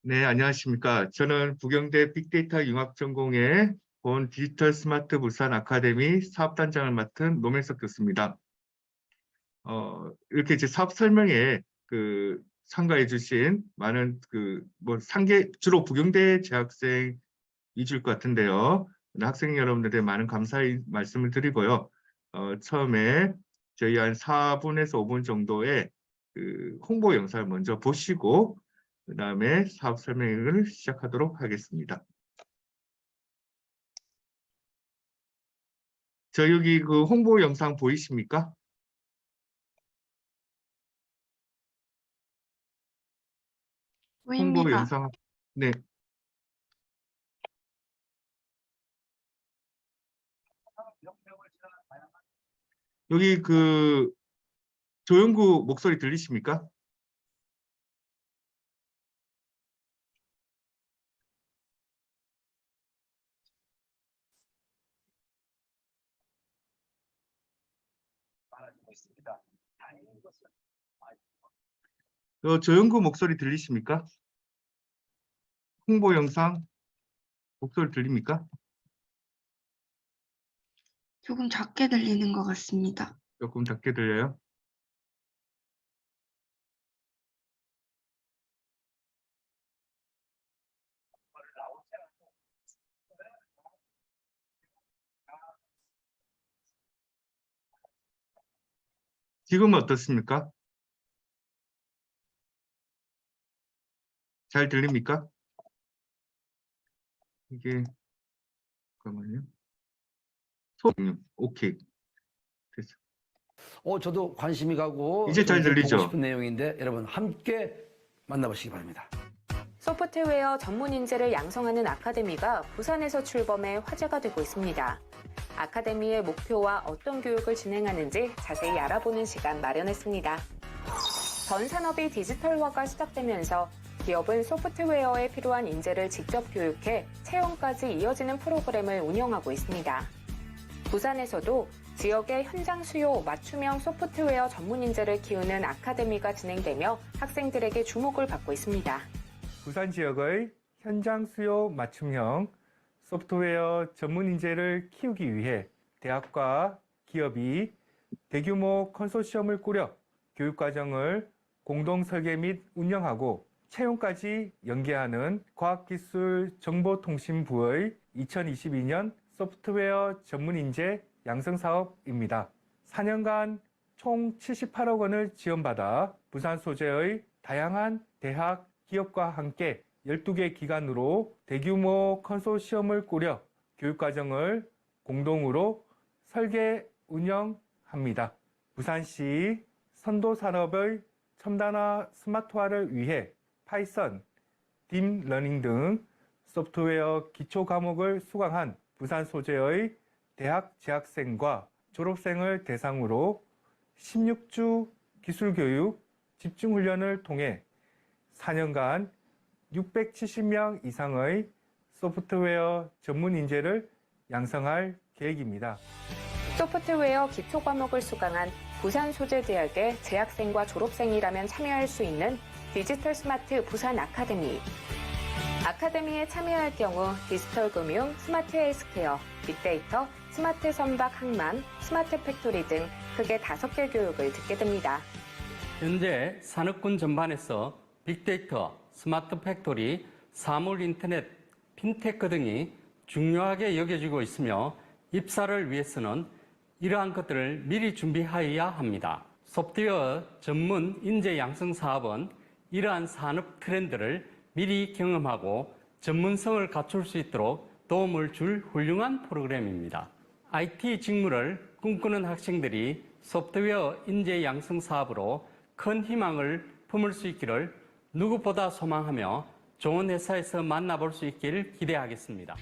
네, 안녕하십니까. 저는 부경대 빅데이터 융합전공의 본 디지털 스마트 부산 아카데미 사업단장을 맡은 노명석 교수입니다. 이렇게 이제 사업 설명에 참가해 주신 많은 주로 부경대 재학생 위주일 것 같은데요. 학생 여러분들의 많은 감사의 말씀을 드리고요. 처음에 저희 한 4분에서 5분 정도의 홍보 영상을 먼저 보시고 그다음에 사업 설명을 시작하도록 하겠습니다. 저 여기 홍보 영상 보이십니까? 홍보 보입니다. 영상, 네. 여기 조영구 목소리 들리십니까? 조영구 목소리 들리십니까? 홍보 영상 목소리 들립니까? 조금 작게 들리는 것 같습니다. 조금 작게 들려요? 지금은 어떻습니까? 잘 들립니까? 이게 잠깐만요. 오케이. 됐어. 저도 관심이 가고 이제 잘 들리죠? 보고 싶은 내용인데 여러분 함께 만나보시기 바랍니다. 소프트웨어 전문 인재를 양성하는 아카데미가 부산에서 출범해 화제가 되고 있습니다. 아카데미의 목표와 어떤 교육을 진행하는지 자세히 알아보는 시간 마련했습니다. 전 산업이 디지털화가 시작되면서 기업은 소프트웨어에 필요한 인재를 직접 교육해 채용까지 이어지는 프로그램을 운영하고 있습니다. 부산에서도 지역의 현장 수요 맞춤형 소프트웨어 전문 인재를 키우는 아카데미가 진행되며 학생들에게 주목을 받고 있습니다. 부산 지역의 현장 수요 맞춤형 소프트웨어 전문 인재를 키우기 위해 대학과 기업이 대규모 컨소시엄을 꾸려 교육과정을 공동 설계 및 운영하고 채용까지 연계하는 과학기술정보통신부의 2022년 소프트웨어 전문 인재 양성 사업입니다. 4년간 총 78억 원을 지원받아 부산 소재의 다양한 대학, 기업과 함께 12개 기관으로 대규모 컨소시엄을 꾸려 교육과정을 공동으로 설계, 운영합니다. 부산시 선도산업의 첨단화 스마트화를 위해 파이썬, 딥러닝 등 소프트웨어 기초 과목을 수강한 부산 소재의 대학 재학생과 졸업생을 대상으로 16주 기술교육 집중훈련을 통해 4년간 670명 이상의 소프트웨어 전문 인재를 양성할 계획입니다. 소프트웨어 기초 과목을 수강한 부산소재대학의 재학생과 졸업생이라면 참여할 수 있는 디지털 스마트 부산 아카데미. 아카데미에 참여할 경우 디지털 금융, 스마트 헬스케어, 빅데이터, 스마트 선박 항만, 스마트 팩토리 등 크게 5개 교육을 듣게 됩니다. 현재 산업군 전반에서 빅데이터, 스마트 팩토리, 사물 인터넷, 핀테크 등이 중요하게 여겨지고 있으며 입사를 위해서는 이러한 것들을 미리 준비하여야 합니다. 소프트웨어 전문 인재 양성 사업은 이러한 산업 트렌드를 미리 경험하고 전문성을 갖출 수 있도록 도움을 줄 훌륭한 프로그램입니다. IT 직무를 꿈꾸는 학생들이 소프트웨어 인재 양성 사업으로 큰 희망을 품을 수 있기를 누구보다 소망하며 좋은 회사에서 만나볼 수 있기를 기대하겠습니다.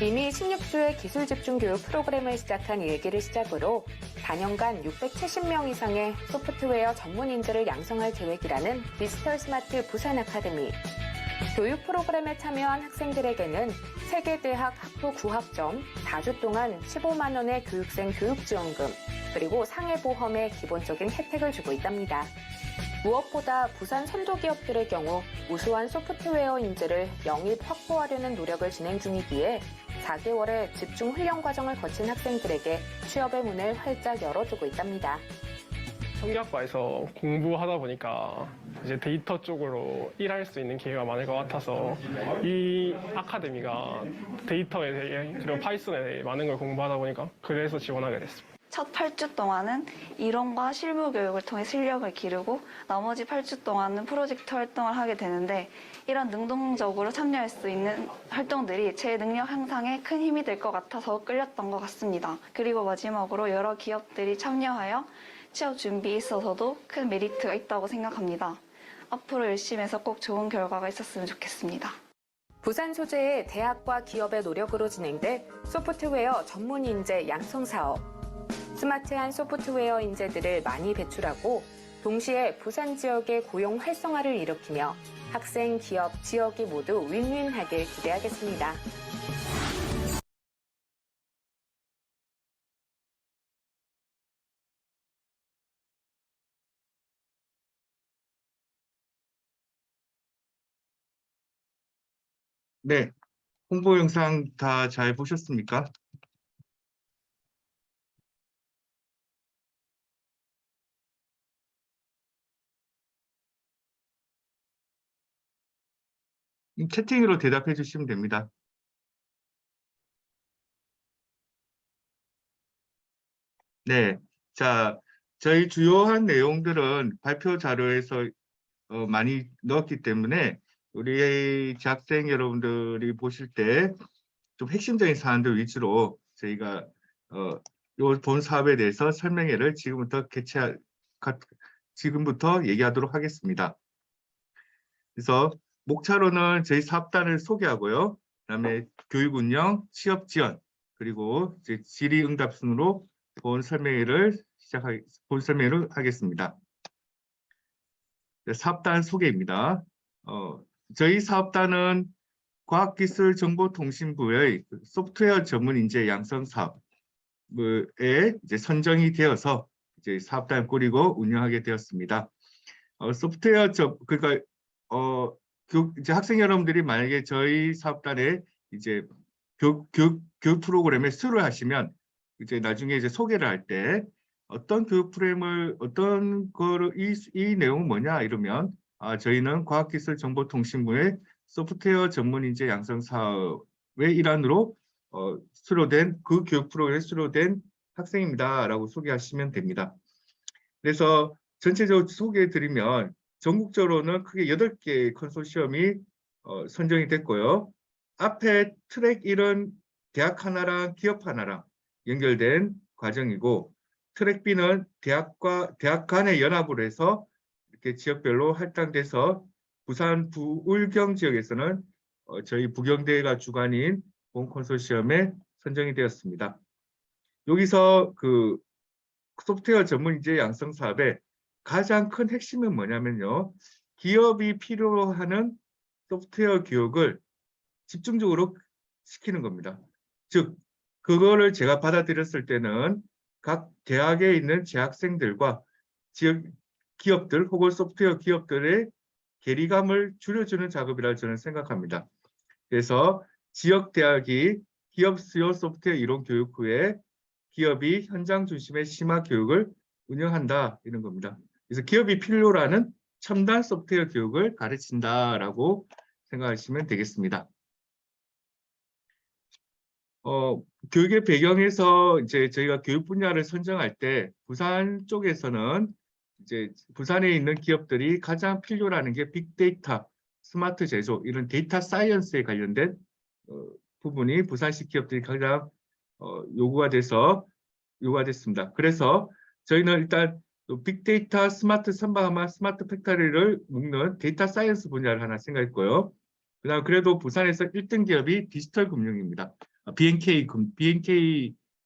이미 16주의 기술 집중 교육 프로그램을 시작한 일기를 시작으로 단연간 670명 이상의 소프트웨어 전문 인재를 양성할 계획이라는 디지털 스마트 부산 아카데미. 교육 프로그램에 참여한 학생들에게는 세계대학 학부 9학점, 4주 동안 15만 원의 교육생 교육지원금, 그리고 상해보험의 기본적인 혜택을 주고 있답니다. 무엇보다 부산 선도 기업들의 경우 우수한 소프트웨어 인재를 영입 확보하려는 노력을 진행 중이기에 4개월의 집중 훈련 과정을 거친 학생들에게 취업의 문을 활짝 열어두고 있답니다. 통계학과에서 공부하다 보니까 이제 데이터 쪽으로 일할 수 있는 기회가 많을 것 같아서 이 아카데미가 데이터에 대해 그리고 파이썬에 대해 많은 걸 공부하다 보니까 그래서 지원하게 됐습니다. 첫 8주 동안은 이론과 실무 교육을 통해 실력을 기르고 나머지 8주 동안은 프로젝트 활동을 하게 되는데 이런 능동적으로 참여할 수 있는 활동들이 제 능력 향상에 큰 힘이 될 것 같아서 끌렸던 것 같습니다. 그리고 마지막으로 여러 기업들이 참여하여 취업 준비에 있어서도 큰 메리트가 있다고 생각합니다. 앞으로 열심히 해서 꼭 좋은 결과가 있었으면 좋겠습니다. 부산 소재의 대학과 기업의 노력으로 진행된 소프트웨어 전문 인재 양성 사업. 스마트한 소프트웨어 인재들을 많이 배출하고 동시에 부산 지역의 고용 활성화를 일으키며 학생, 기업, 지역이 모두 윈윈하길 기대하겠습니다. 네, 홍보 영상 다 잘 보셨습니까? 채팅으로 대답해 주시면 됩니다. 네, 자, 저희 주요한 내용들은 발표 자료에서 많이 넣었기 때문에 우리 재학생 여러분들이 보실 때 좀 핵심적인 사안들 위주로 저희가 요 본 사업에 대해서 설명회를 지금부터 얘기하도록 하겠습니다. 그래서 목차로는 저희 사업단을 소개하고요. 그다음에 교육 운영, 취업 지원, 그리고 이제 질의응답 순으로 본 설명회를 하겠습니다. 사업단 소개입니다. 저희 사업단은 과학기술정보통신부의 소프트웨어 전문 인재 양성 사업에 이제 선정이 되어서 이제 사업단을 꾸리고 운영하게 되었습니다. 그러니까 이제 학생 여러분들이 만약에 저희 사업단에 이제 교육 프로그램에 수료를 하시면 이제 나중에 이제 소개를 할 때 어떤 교육 프로그램을 이 내용은 뭐냐 이러면 저희는 과학기술정보통신부의 소프트웨어 전문 인재 양성 사업의 일환으로 수료된 그 교육 프로그램에 수료된 학생입니다라고 소개하시면 됩니다. 그래서 전체적으로 소개해 드리면 전국적으로는 크게 8개의 컨소시엄이 선정이 됐고요. 앞에 트랙 1은 대학 하나랑 기업 하나랑 연결된 과정이고 트랙 B는 대학 간의 연합으로 해서 이렇게 지역별로 할당돼서 부산 부울경 지역에서는 저희 부경대가 주관인 본 컨소시엄에 선정이 되었습니다. 여기서 그 소프트웨어 전문 인재 양성 사업의 가장 큰 핵심은 뭐냐면요. 기업이 필요로 하는 소프트웨어 교육을 집중적으로 시키는 겁니다. 즉, 그거를 제가 받아들였을 때는 각 대학에 있는 재학생들과 지역 기업들 혹은 소프트웨어 기업들의 괴리감을 줄여주는 작업이라 저는 생각합니다. 그래서 지역 대학이 기업 수요 소프트웨어 이론 교육 후에 기업이 현장 중심의 심화 교육을 운영한다 이런 겁니다. 그래서 기업이 필요로 하는 첨단 소프트웨어 교육을 가르친다라고 생각하시면 되겠습니다. 교육의 배경에서 이제 저희가 교육 분야를 선정할 때 부산 쪽에서는 이제 부산에 있는 기업들이 가장 필요로 하는 게 빅데이터, 스마트 제조 이런 데이터 사이언스에 관련된 부분이 부산시 기업들이 가장 요구가 됐습니다. 그래서 저희는 일단 빅데이터, 스마트 선박함화, 스마트 팩토리를 묶는 데이터 사이언스 분야를 하나 생각했고요. 그다음 그래도 부산에서 1등 기업이 디지털 금융입니다. BNK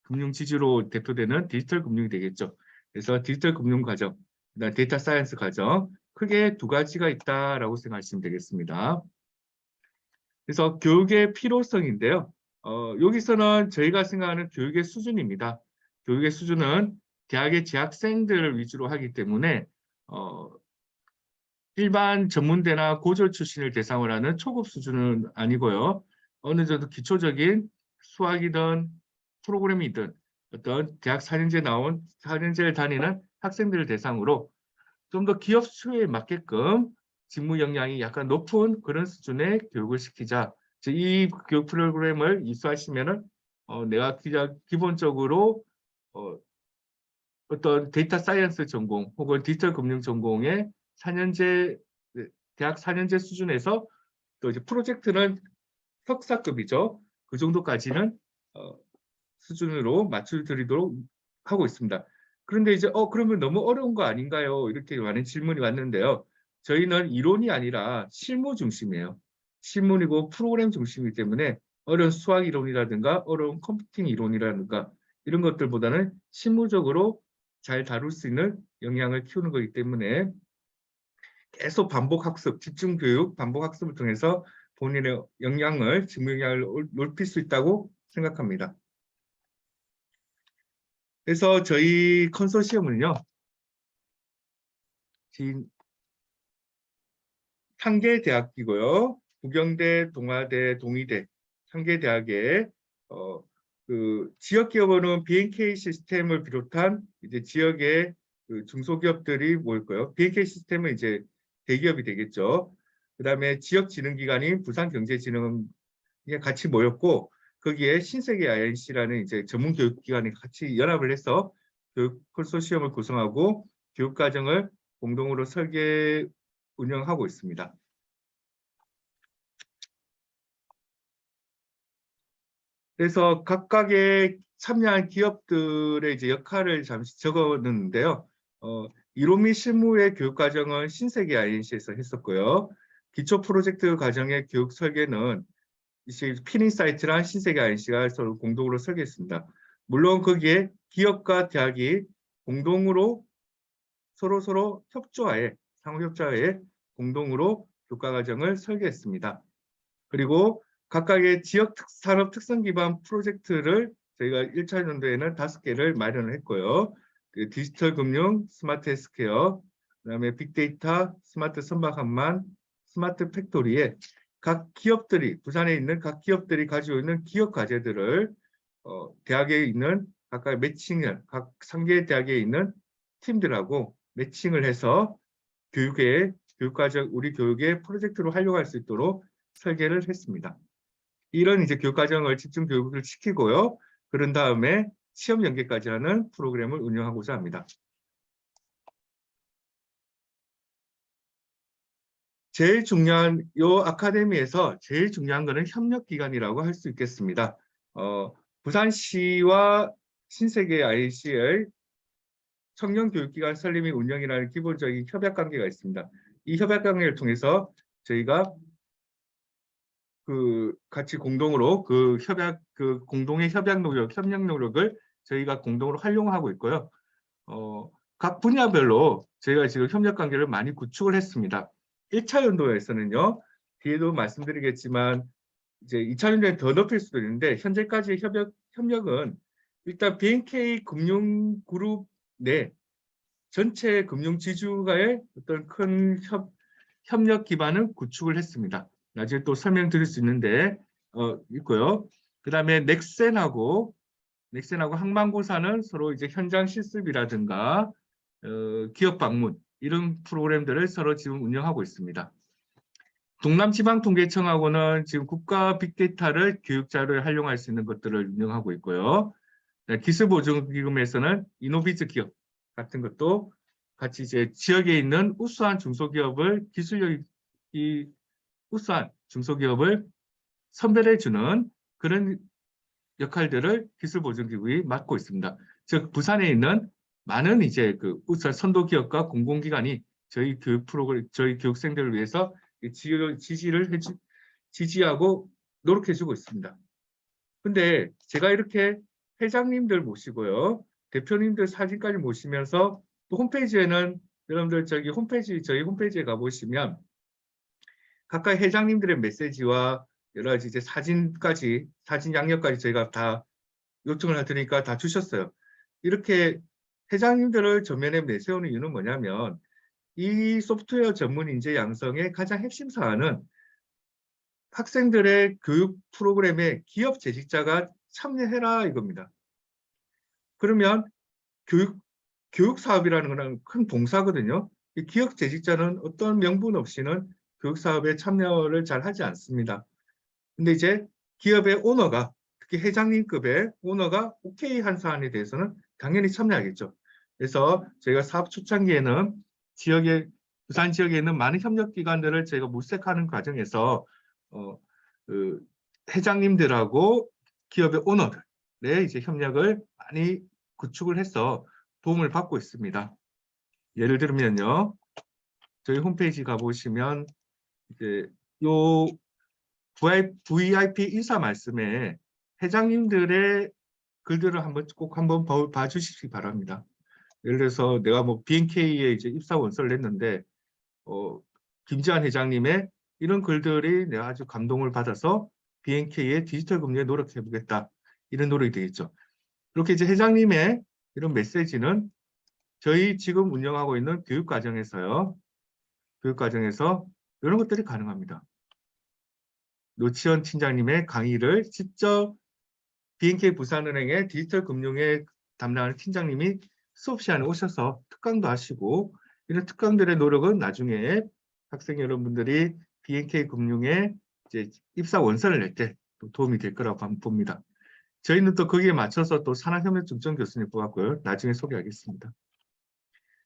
금융 지주로 대표되는 디지털 금융이 되겠죠. 그래서 디지털 금융 과정, 그다음 데이터 사이언스 과정 크게 두 가지가 있다라고 생각하시면 되겠습니다. 그래서 교육의 필요성인데요. 여기서는 저희가 생각하는 교육의 수준입니다. 교육의 수준은 대학의 재학생들을 위주로 하기 때문에 일반 전문대나 고졸 출신을 대상으로 하는 초급 수준은 아니고요. 어느 정도 기초적인 수학이든 프로그램이든 어떤 대학 4년제를 다니는 학생들을 대상으로 좀 더 기업 수요에 맞게끔 직무 역량이 약간 높은 그런 수준의 교육을 시키자. 이 교육 프로그램을 이수하시면은 내가 기본적으로 어떤 데이터 사이언스 전공 혹은 디지털 금융 전공의 4년제 대학 4년제 수준에서 또 이제 프로젝트는 석사급이죠. 그 정도까지는 수준으로 맞춰드리도록 하고 있습니다. 그런데 이제 그러면 너무 어려운 거 아닌가요? 이렇게 많은 질문이 왔는데요. 저희는 이론이 아니라 실무 중심이에요. 실문이고 프로그램 중심이기 때문에 어려운 수학 이론이라든가 어려운 컴퓨팅 이론이라든가 이런 것들보다는 실무적으로 잘 다룰 수 있는 역량을 키우는 거기 때문에 계속 반복 학습, 집중 교육, 반복 학습을 통해서 본인의 역량을, 직무 역량을 높일 수 있다고 생각합니다. 그래서 저희 컨소시엄은요, 지금 3개 대학이고요. 부경대, 동아대, 동의대 3개 대학에 그 지역 기업으로는 BNK 시스템을 비롯한 이제 지역의 그 중소기업들이 모일 거예요. BNK 시스템은 이제 대기업이 되겠죠. 그다음에 지역진흥기관인 부산경제진흥원이 같이 모였고 거기에 신세계 INC라는 이제 전문교육기관이 같이 연합을 해서 교육 컨소시엄을 구성하고 교육과정을 공동으로 설계 운영하고 있습니다. 그래서 각각의 참여한 기업들의 이제 역할을 잠시 적어놓는데요. 이론 및 실무의 교육과정은 신세계 INC에서 했었고요. 기초 프로젝트 과정의 교육 설계는 이제 피닝사이트랑 신세계 INC가 서로 공동으로 설계했습니다. 물론 거기에 기업과 대학이 공동으로 서로 협조하에 상호협조하에 공동으로 교과과정을 설계했습니다. 그리고 각각의 지역 산업 특성 기반 프로젝트를 저희가 1차 연도에는 5개를 마련을 했고요. 그 디지털 금융, 스마트 헬스케어, 그다음에 빅데이터, 스마트 선박 항만, 스마트 팩토리에 각 기업들이 부산에 있는 각 기업들이 가지고 있는 기업 과제들을 대학에 있는 각각 매칭을 각 3개 대학에 있는 팀들하고 매칭을 해서 교육과정 우리 교육의 프로젝트로 활용할 수 있도록 설계를 했습니다. 이런 이제 교육과정을 집중 교육을 시키고요. 그런 다음에 시험 연계까지 하는 프로그램을 운영하고자 합니다. 제일 중요한 요 아카데미에서 제일 중요한 것은 협력기관이라고 할 수 있겠습니다. 부산시와 신세계 IC의 청년교육기관 설립 및 운영이라는 기본적인 협약관계가 있습니다. 이 협약관계를 통해서 저희가 같이 공동으로 공동의 협력 노력을 저희가 공동으로 활용하고 있고요. 각 분야별로 저희가 지금 협력관계를 많이 구축을 했습니다. 1차 연도에서는요, 뒤에도 말씀드리겠지만 이제 2차 연도에 더 높일 수도 있는데 현재까지의 협력은 일단 BNK 금융그룹 내 전체 금융지주가의 어떤 큰 협력 기반을 구축을 했습니다. 나중에 또 설명드릴 수 있는데 있고요. 그 다음에 넥센하고 항만고사는 서로 이제 현장 실습이라든가 기업 방문 이런 프로그램들을 서로 지금 운영하고 있습니다. 동남지방통계청하고는 지금 국가 빅데이터를 교육자료에 활용할 수 있는 것들을 운영하고 있고요. 기술보증기금에서는 이노비즈 기업 같은 것도 같이 이제 지역에 있는 우수한 중소기업을 우수한 중소기업을 선별해주는 그런 역할들을 기술보증기금이 맡고 있습니다. 즉 부산에 있는 많은 이제 그 우수한 선도기업과 공공기관이 저희 교육 프로그램, 저희 교육생들을 위해서 지지하고 노력해주고 있습니다. 근데 제가 이렇게 회장님들 모시고요, 대표님들 사진까지 모시면서 또 홈페이지에는 여러분들 저희 홈페이지에 가보시면 각각 회장님들의 메시지와 여러 가지 이제 사진 양력까지 저희가 다 요청을 드리니까 다 주셨어요. 이렇게 회장님들을 전면에 내세우는 이유는 뭐냐면 이 소프트웨어 전문 인재 양성의 가장 핵심 사안은 학생들의 교육 프로그램에 기업 재직자가 참여해라 이겁니다. 그러면 교육 사업이라는 것은 큰 봉사거든요. 이 기업 재직자는 어떤 명분 없이는 교육 사업에 참여를 잘 하지 않습니다. 근데 이제 기업의 오너가, 특히 회장님급의 오너가 오케이 한 사안에 대해서는 당연히 참여하겠죠. 그래서 저희가 사업 초창기에는 부산 지역에 있는 많은 협력기관들을 저희가 물색하는 과정에서 그 회장님들하고 기업의 오너들의 이제 협력을 많이 구축을 해서 도움을 받고 있습니다. 예를 들면요, 저희 홈페이지 가보시면 이제 요 VIP 인사 말씀에 회장님들의 글들을 꼭 한번 봐주시기 바랍니다. 예를 들어서 내가 뭐 BNK에 이제 입사 원서를 냈는데 김지한 회장님의 이런 글들이 내가 아주 감동을 받아서 BNK의 디지털 금융에 노력해 보겠다, 이런 노력이 되겠죠. 그렇게 이제 회장님의 이런 메시지는 저희 지금 운영하고 있는 교육과정에서 이런 것들이 가능합니다. 노치현 팀장님의 강의를 직접 BNK 부산은행의 디지털 금융에 담당하는 팀장님이 수업 시간에 오셔서 특강도 하시고, 이런 특강들의 노력은 나중에 학생 여러분들이 BNK 금융에 이제 입사 원서를 낼 때 도움이 될 거라고 봅니다. 저희는 또 거기에 맞춰서 또 산학협력중점 교수님 뽑았고요. 나중에 소개하겠습니다.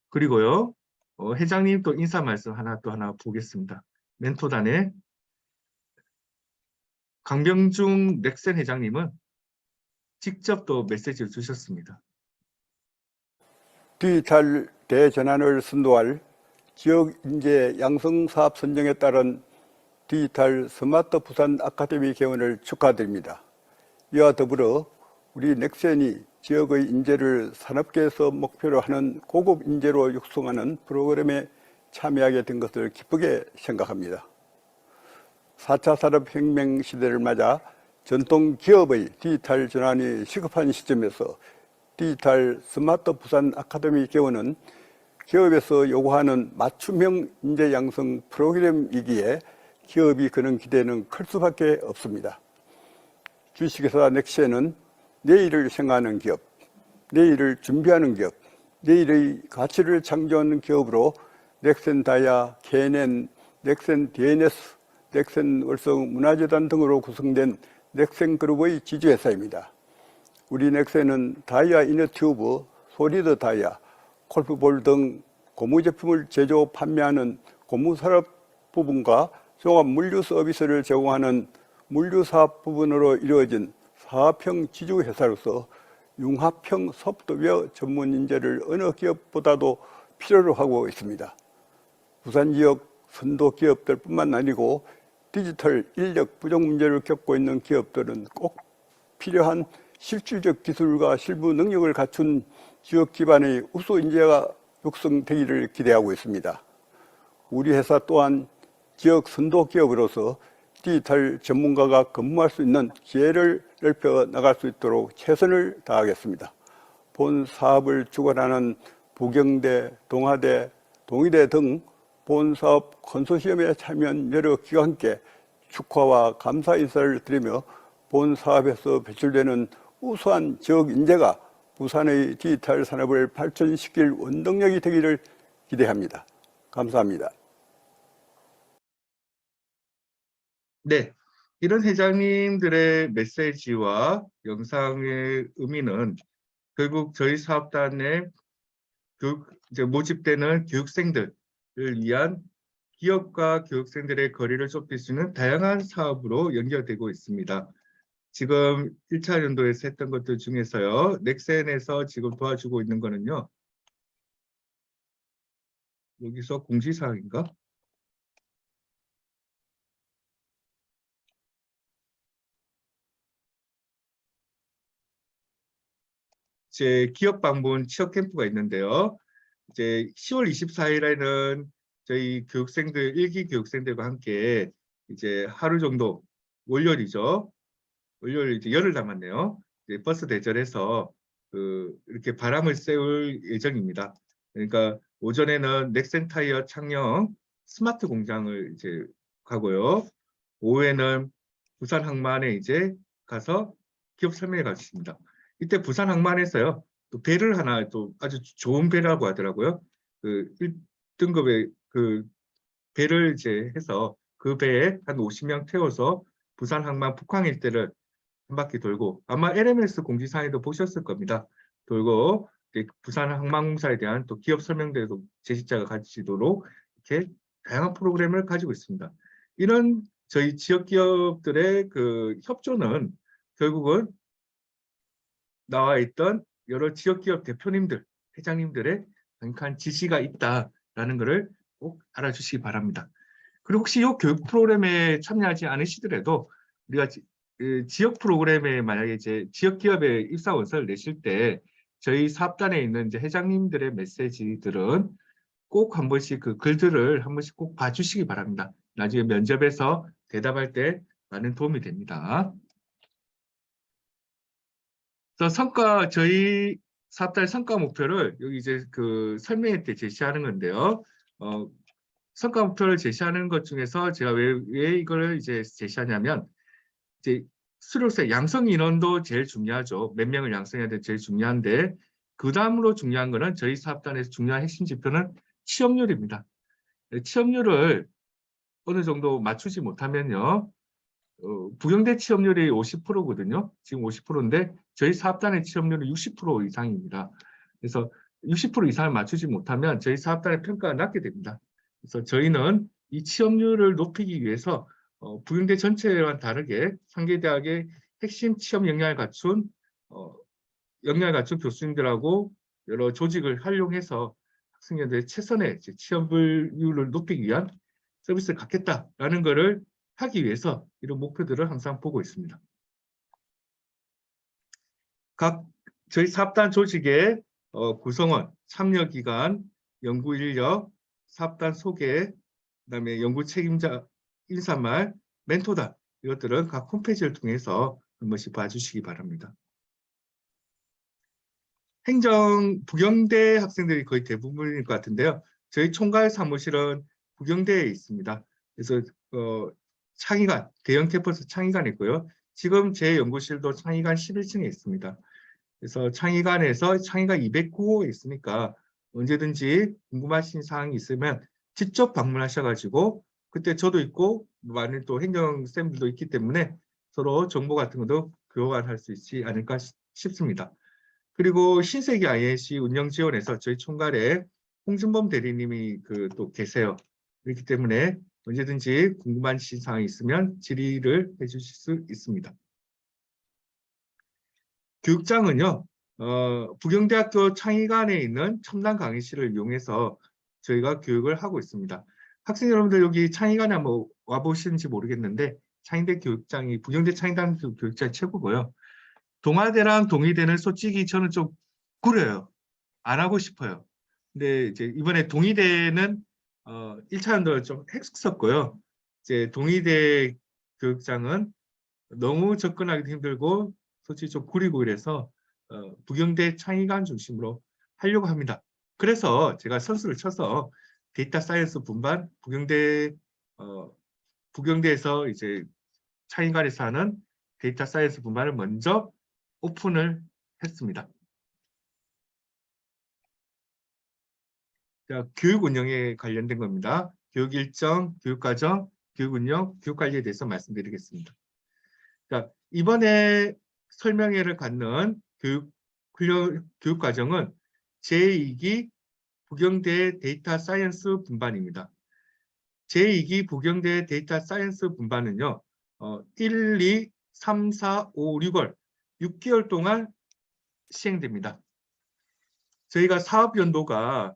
그리고요, 회장님 또 인사 말씀 하나 보겠습니다. 멘토단의 강병중 넥센 회장님은 직접 또 메시지를 주셨습니다. 디지털 대전환을 선도할 지역 인재 양성 사업 선정에 따른 디지털 스마트 부산 아카데미 개원을 축하드립니다. 이와 더불어 우리 넥센이 지역의 인재를 산업계에서 목표로 하는 고급 인재로 육성하는 프로그램에 참여하게 된 것을 기쁘게 생각합니다. 4차 산업혁명 시대를 맞아 전통 기업의 디지털 전환이 시급한 시점에서 디지털 스마트 부산 아카데미 개원은 기업에서 요구하는 맞춤형 인재 양성 프로그램이기에 기업이 그런 기대는 클 수밖에 없습니다. 주식회사 넥센은 내일을 생각하는 기업, 내일을 준비하는 기업, 내일의 가치를 창조하는 기업으로 넥센 다이아, KNN, 넥센 DNS, 넥센 월성 문화재단 등으로 구성된 넥센 그룹의 지주회사입니다. 우리 넥센은 다이아 이너튜브, 소리더 다이아, 콜프볼 등 고무 제품을 제조 판매하는 고무산업 부분과 종합 물류 서비스를 제공하는 물류사업 부분으로 이루어진 사업형 지주회사로서 융합형 소프트웨어 전문 인재를 어느 기업보다도 필요로 하고 있습니다. 부산 지역 선도 기업들뿐만 아니고 디지털 인력 부족 문제를 겪고 있는 기업들은 꼭 필요한 실질적 기술과 실무 능력을 갖춘 지역 기반의 우수 인재가 육성되기를 기대하고 있습니다. 우리 회사 또한 지역 선도 기업으로서 디지털 전문가가 근무할 수 있는 기회를 넓혀 나갈 수 있도록 최선을 다하겠습니다. 본 사업을 주관하는 부경대, 동아대, 동의대 등 본 사업 컨소시엄에 참여한 여러 기관께 축하와 감사 인사를 드리며 본 사업에서 배출되는 우수한 지역 인재가 부산의 디지털 산업을 발전시킬 원동력이 되기를 기대합니다. 감사합니다. 네, 이런 회장님들의 메시지와 영상의 의미는 결국 저희 사업단에 이제 모집되는 교육생들을 위한 기업과 교육생들의 거리를 좁힐 수 있는 다양한 사업으로 연결되고 있습니다. 지금 1차 연도에서 했던 것들 중에서요, 넥센에서 지금 도와주고 있는 거는요, 여기서 공지사항인가? 이제 기업 방문 취업 캠프가 있는데요. 이제 10월 24일에는 저희 교육생들, 1기 교육생들과 함께 이제 하루 정도, 월요일이죠. 월요일 이제 열흘 남았네요. 이제 버스 대절해서 이렇게 바람을 쐬울 예정입니다. 그러니까 오전에는 넥센타이어 창녕 스마트 공장을 이제 가고요. 오후에는 부산 항만에 이제 가서 기업 설명회 가겠습니다. 이때 부산 항만에서요, 또 배를 하나 또 아주 좋은 배라고 하더라고요. 그 1등급의 그 배를 이제 해서 그 배에 한 50명 태워서 부산 항만 북항 일대를 한 바퀴 돌고, 아마 LMS 공지사항에도 보셨을 겁니다. 돌고 부산 항만공사에 대한 또 기업 설명대도 제시자가 가지도록 이렇게 다양한 프로그램을 가지고 있습니다. 이런 저희 지역 기업들의 그 협조는 결국은 나와 있던 여러 지역 기업 대표님들, 회장님들의 강력한 지시가 있다라는 것을 꼭 알아주시기 바랍니다. 그리고 혹시 이 교육 프로그램에 참여하지 않으시더라도 우리가 지역 프로그램에 만약에 이제 지역 기업에 입사원서를 내실 때 저희 사업단에 있는 이제 회장님들의 메시지들은 꼭 한 번씩 그 글들을 한 번씩 꼭 봐주시기 바랍니다. 나중에 면접에서 대답할 때 많은 도움이 됩니다. 그래서 저희 사업단의 성과 목표를 여기 이제 그 설명회 때 제시하는 건데요. 성과 목표를 제시하는 것 중에서 제가 왜 이걸 이제 제시하냐면, 이제 수료생 양성 인원도 제일 중요하죠. 몇 명을 양성해야 돼 제일 중요한데, 그 다음으로 중요한 거는 저희 사업단에서 중요한 핵심 지표는 취업률입니다. 취업률을 어느 정도 맞추지 못하면요, 부경대 취업률이 50%거든요. 지금 50%인데 저희 사업단의 취업률은 60% 이상입니다. 그래서 60% 이상을 맞추지 못하면 저희 사업단의 평가가 낮게 됩니다. 그래서 저희는 이 취업률을 높이기 위해서 부경대 전체와는 다르게 상계대학의 핵심 취업 역량을 갖춘 교수님들하고 여러 조직을 활용해서 학생들의 최선의 취업률을 높이기 위한 서비스를 갖겠다라는 것을 하기 위해서 이런 목표들을 항상 보고 있습니다. 저희 사업단 조직의 구성원, 참여기관, 연구인력, 사업단 소개, 그다음에 연구 책임자, 인사말, 멘토단, 이것들은 각 홈페이지를 통해서 한 번씩 봐주시기 바랍니다. 부경대 학생들이 거의 대부분일 것 같은데요. 저희 총괄 사무실은 부경대에 있습니다. 그래서 창의관, 대형 캠퍼스 창의관이 있고요. 지금 제 연구실도 창의관 11층에 있습니다. 그래서 창의관 209호에 있으니까 언제든지 궁금하신 사항이 있으면 직접 방문하셔가지고, 그때 저도 있고 많은 또 행정쌤들도 있기 때문에 서로 정보 같은 것도 교환할 수 있지 않을까 싶습니다. 그리고 신세계 INC 운영 지원에서 저희 총괄에 홍준범 대리님이 또 계세요. 그렇기 때문에 언제든지 궁금하신 사항이 있으면 질의를 해주실 수 있습니다. 교육장은요, 부경대학교 창의관에 있는 첨단 강의실을 이용해서 저희가 교육을 하고 있습니다. 학생 여러분들 여기 창의관에 한번 와보시는지 모르겠는데, 부경대 창의관 교육장이 최고고요. 동아대랑 동의대는 솔직히 저는 좀 구려요. 안 하고 싶어요. 근데 이제 이번에 동의대는 1차원도 좀 했었고요. 이제 동의대 교육장은 너무 접근하기도 힘들고 솔직히 좀 구리고 이래서 부경대 창의관 중심으로 하려고 합니다. 그래서 제가 선수를 쳐서 데이터 사이언스 분반 부경대에서 이제 창의관에서 하는 데이터 사이언스 분반을 먼저 오픈을 했습니다. 자, 교육 운영에 관련된 겁니다. 교육 일정, 교육 과정, 교육 운영, 교육 관리에 대해서 말씀드리겠습니다. 자, 이번에 설명회를 갖는 교육 과정은 제2기 부경대 데이터 사이언스 분반입니다. 제2기 부경대 데이터 사이언스 분반은요, 1, 2, 3, 4, 5, 6월 6개월 동안 시행됩니다. 저희가 사업 연도가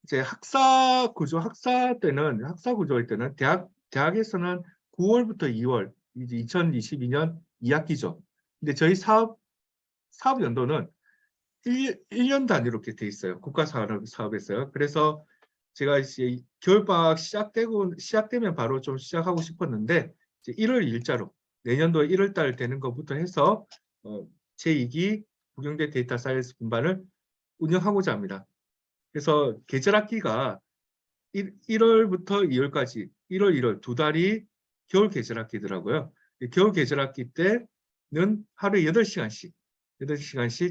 이제 학사 구조일 때는 대학에서는 9월부터 2월, 이제 2022년 2학기죠. 근데 저희 사업 연도는 1년 단위로 이렇게 돼 있어요. 국가 사업에서요. 그래서 제가 이제 겨울방학 시작되면 바로 좀 시작하고 싶었는데, 이제 1월 일자로 내년도 1월 달 되는 것부터 해서 제2기 부경대 데이터 사이언스 분반을 운영하고자 합니다. 그래서 계절학기가 1월부터 2월까지 1월, 2월 두 달이 겨울 계절학기더라고요. 겨울 계절학기 때는 하루에 8시간씩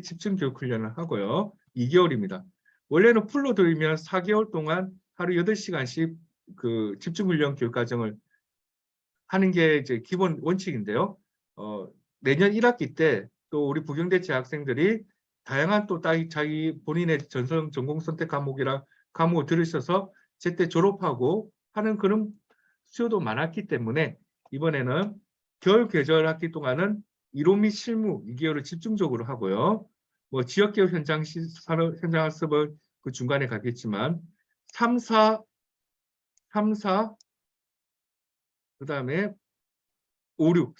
집중 교육 훈련을 하고요. 2개월입니다. 원래는 풀로 들면 4개월 동안 하루 8시간씩 그 집중 훈련 교육 과정을 하는 게 이제 기본 원칙인데요. 내년 1학기 때 또 우리 부경대 재학생들이 다양한 또 자기 본인의 전공 선택 과목이랑 과목을 들으셔서 제때 졸업하고 하는 그런 수요도 많았기 때문에 이번에는 겨울 계절 학기 동안은 이론 및 실무 2개월을 집중적으로 하고요. 뭐 지역개혁 현장 학습을 그 중간에 가겠지만 3, 4, 그다음에 5, 6,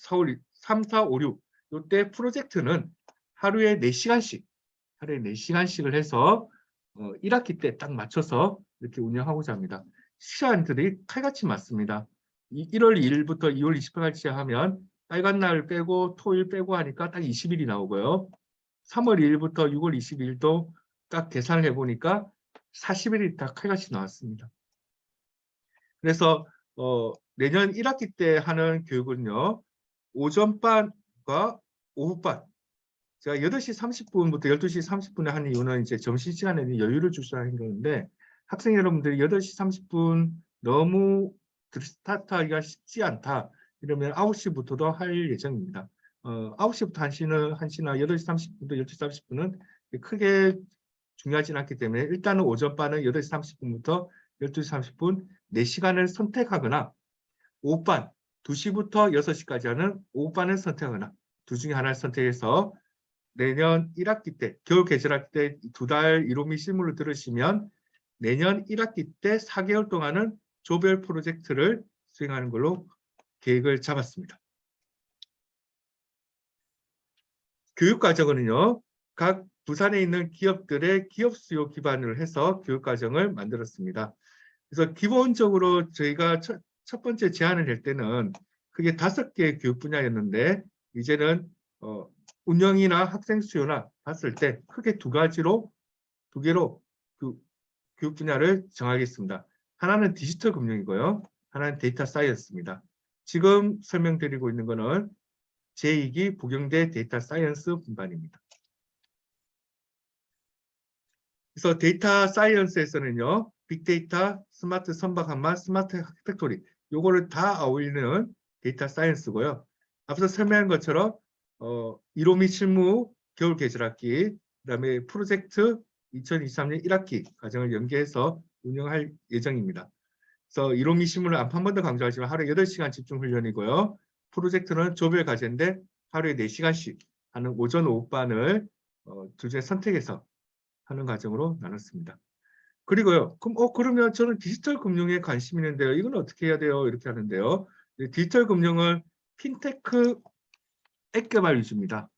3, 4, 5, 6 이때 프로젝트는 하루에 4시간씩을 해서 1학기 때 딱 맞춰서 이렇게 운영하고자 합니다. 시간들이 칼같이 맞습니다. 1월 2일부터 2월 28일까지 하면 빨간 날 빼고 토일 빼고 하니까 딱 20일이 나오고요. 3월 2일부터 6월 22일도 딱 계산을 해보니까 40일이 딱 칼같이 나왔습니다. 그래서 내년 1학기 때 하는 교육은요. 오전반과 오후반. 제가 8시 30분부터 12시 30분에 하는 이유는 이제 점심시간에는 여유를 주시라는 건데 학생 여러분들이 8시 30분 너무 스타트하기가 쉽지 않다. 이러면 9시부터도 할 예정입니다. 9시부터 1시나 8시 30분부터 12시 30분은 크게 중요하진 않기 때문에 일단은 오전반은 8시 30분부터 12시 30분 4시간을 선택하거나 오후반 2시부터 6시까지 하는 오후반을 선택하거나 둘 중에 하나를 선택해서 내년 1학기 때 겨울 계절학기 때 2달 이론 및 실무를 들으시면 내년 1학기 때 4개월 동안은 조별 프로젝트를 수행하는 걸로 계획을 잡았습니다. 교육과정은요. 각 부산에 있는 기업들의 기업 수요 기반으로 해서 교육과정을 만들었습니다. 그래서 기본적으로 저희가 첫 번째 제안을 할 때는 그게 5개의 교육 분야였는데 이제는 운영이나 학생 수요나 봤을 때 크게 두 개로 그 교육 분야를 정하겠습니다. 하나는 디지털 금융이고요. 하나는 데이터 사이언스입니다. 지금 설명드리고 있는 것은 제2기 부경대 데이터 사이언스 분반입니다. 그래서 데이터 사이언스에서는요. 빅데이터, 스마트 선박 항만, 스마트 팩토리 요거를 다 어울리는 데이터 사이언스고요. 앞서 설명한 것처럼 이론 및 실무 겨울 계절학기 그다음에 프로젝트 2023년 1학기 과정을 연계해서 운영할 예정입니다. 그래서 이론 및 실무를 한 번 더 강조하지만 하루에 8시간 집중 훈련이고요. 프로젝트는 조별 과제인데 하루에 4시간씩 하는 오전 오후반을 둘 중에 선택해서 하는 과정으로 나눴습니다. 그리고요. 그러면 저는 디지털 금융에 관심이 있는데요. 이건 어떻게 해야 돼요? 이렇게 하는데요. 디지털 금융은 핀테크 앱 개발 위주입니다.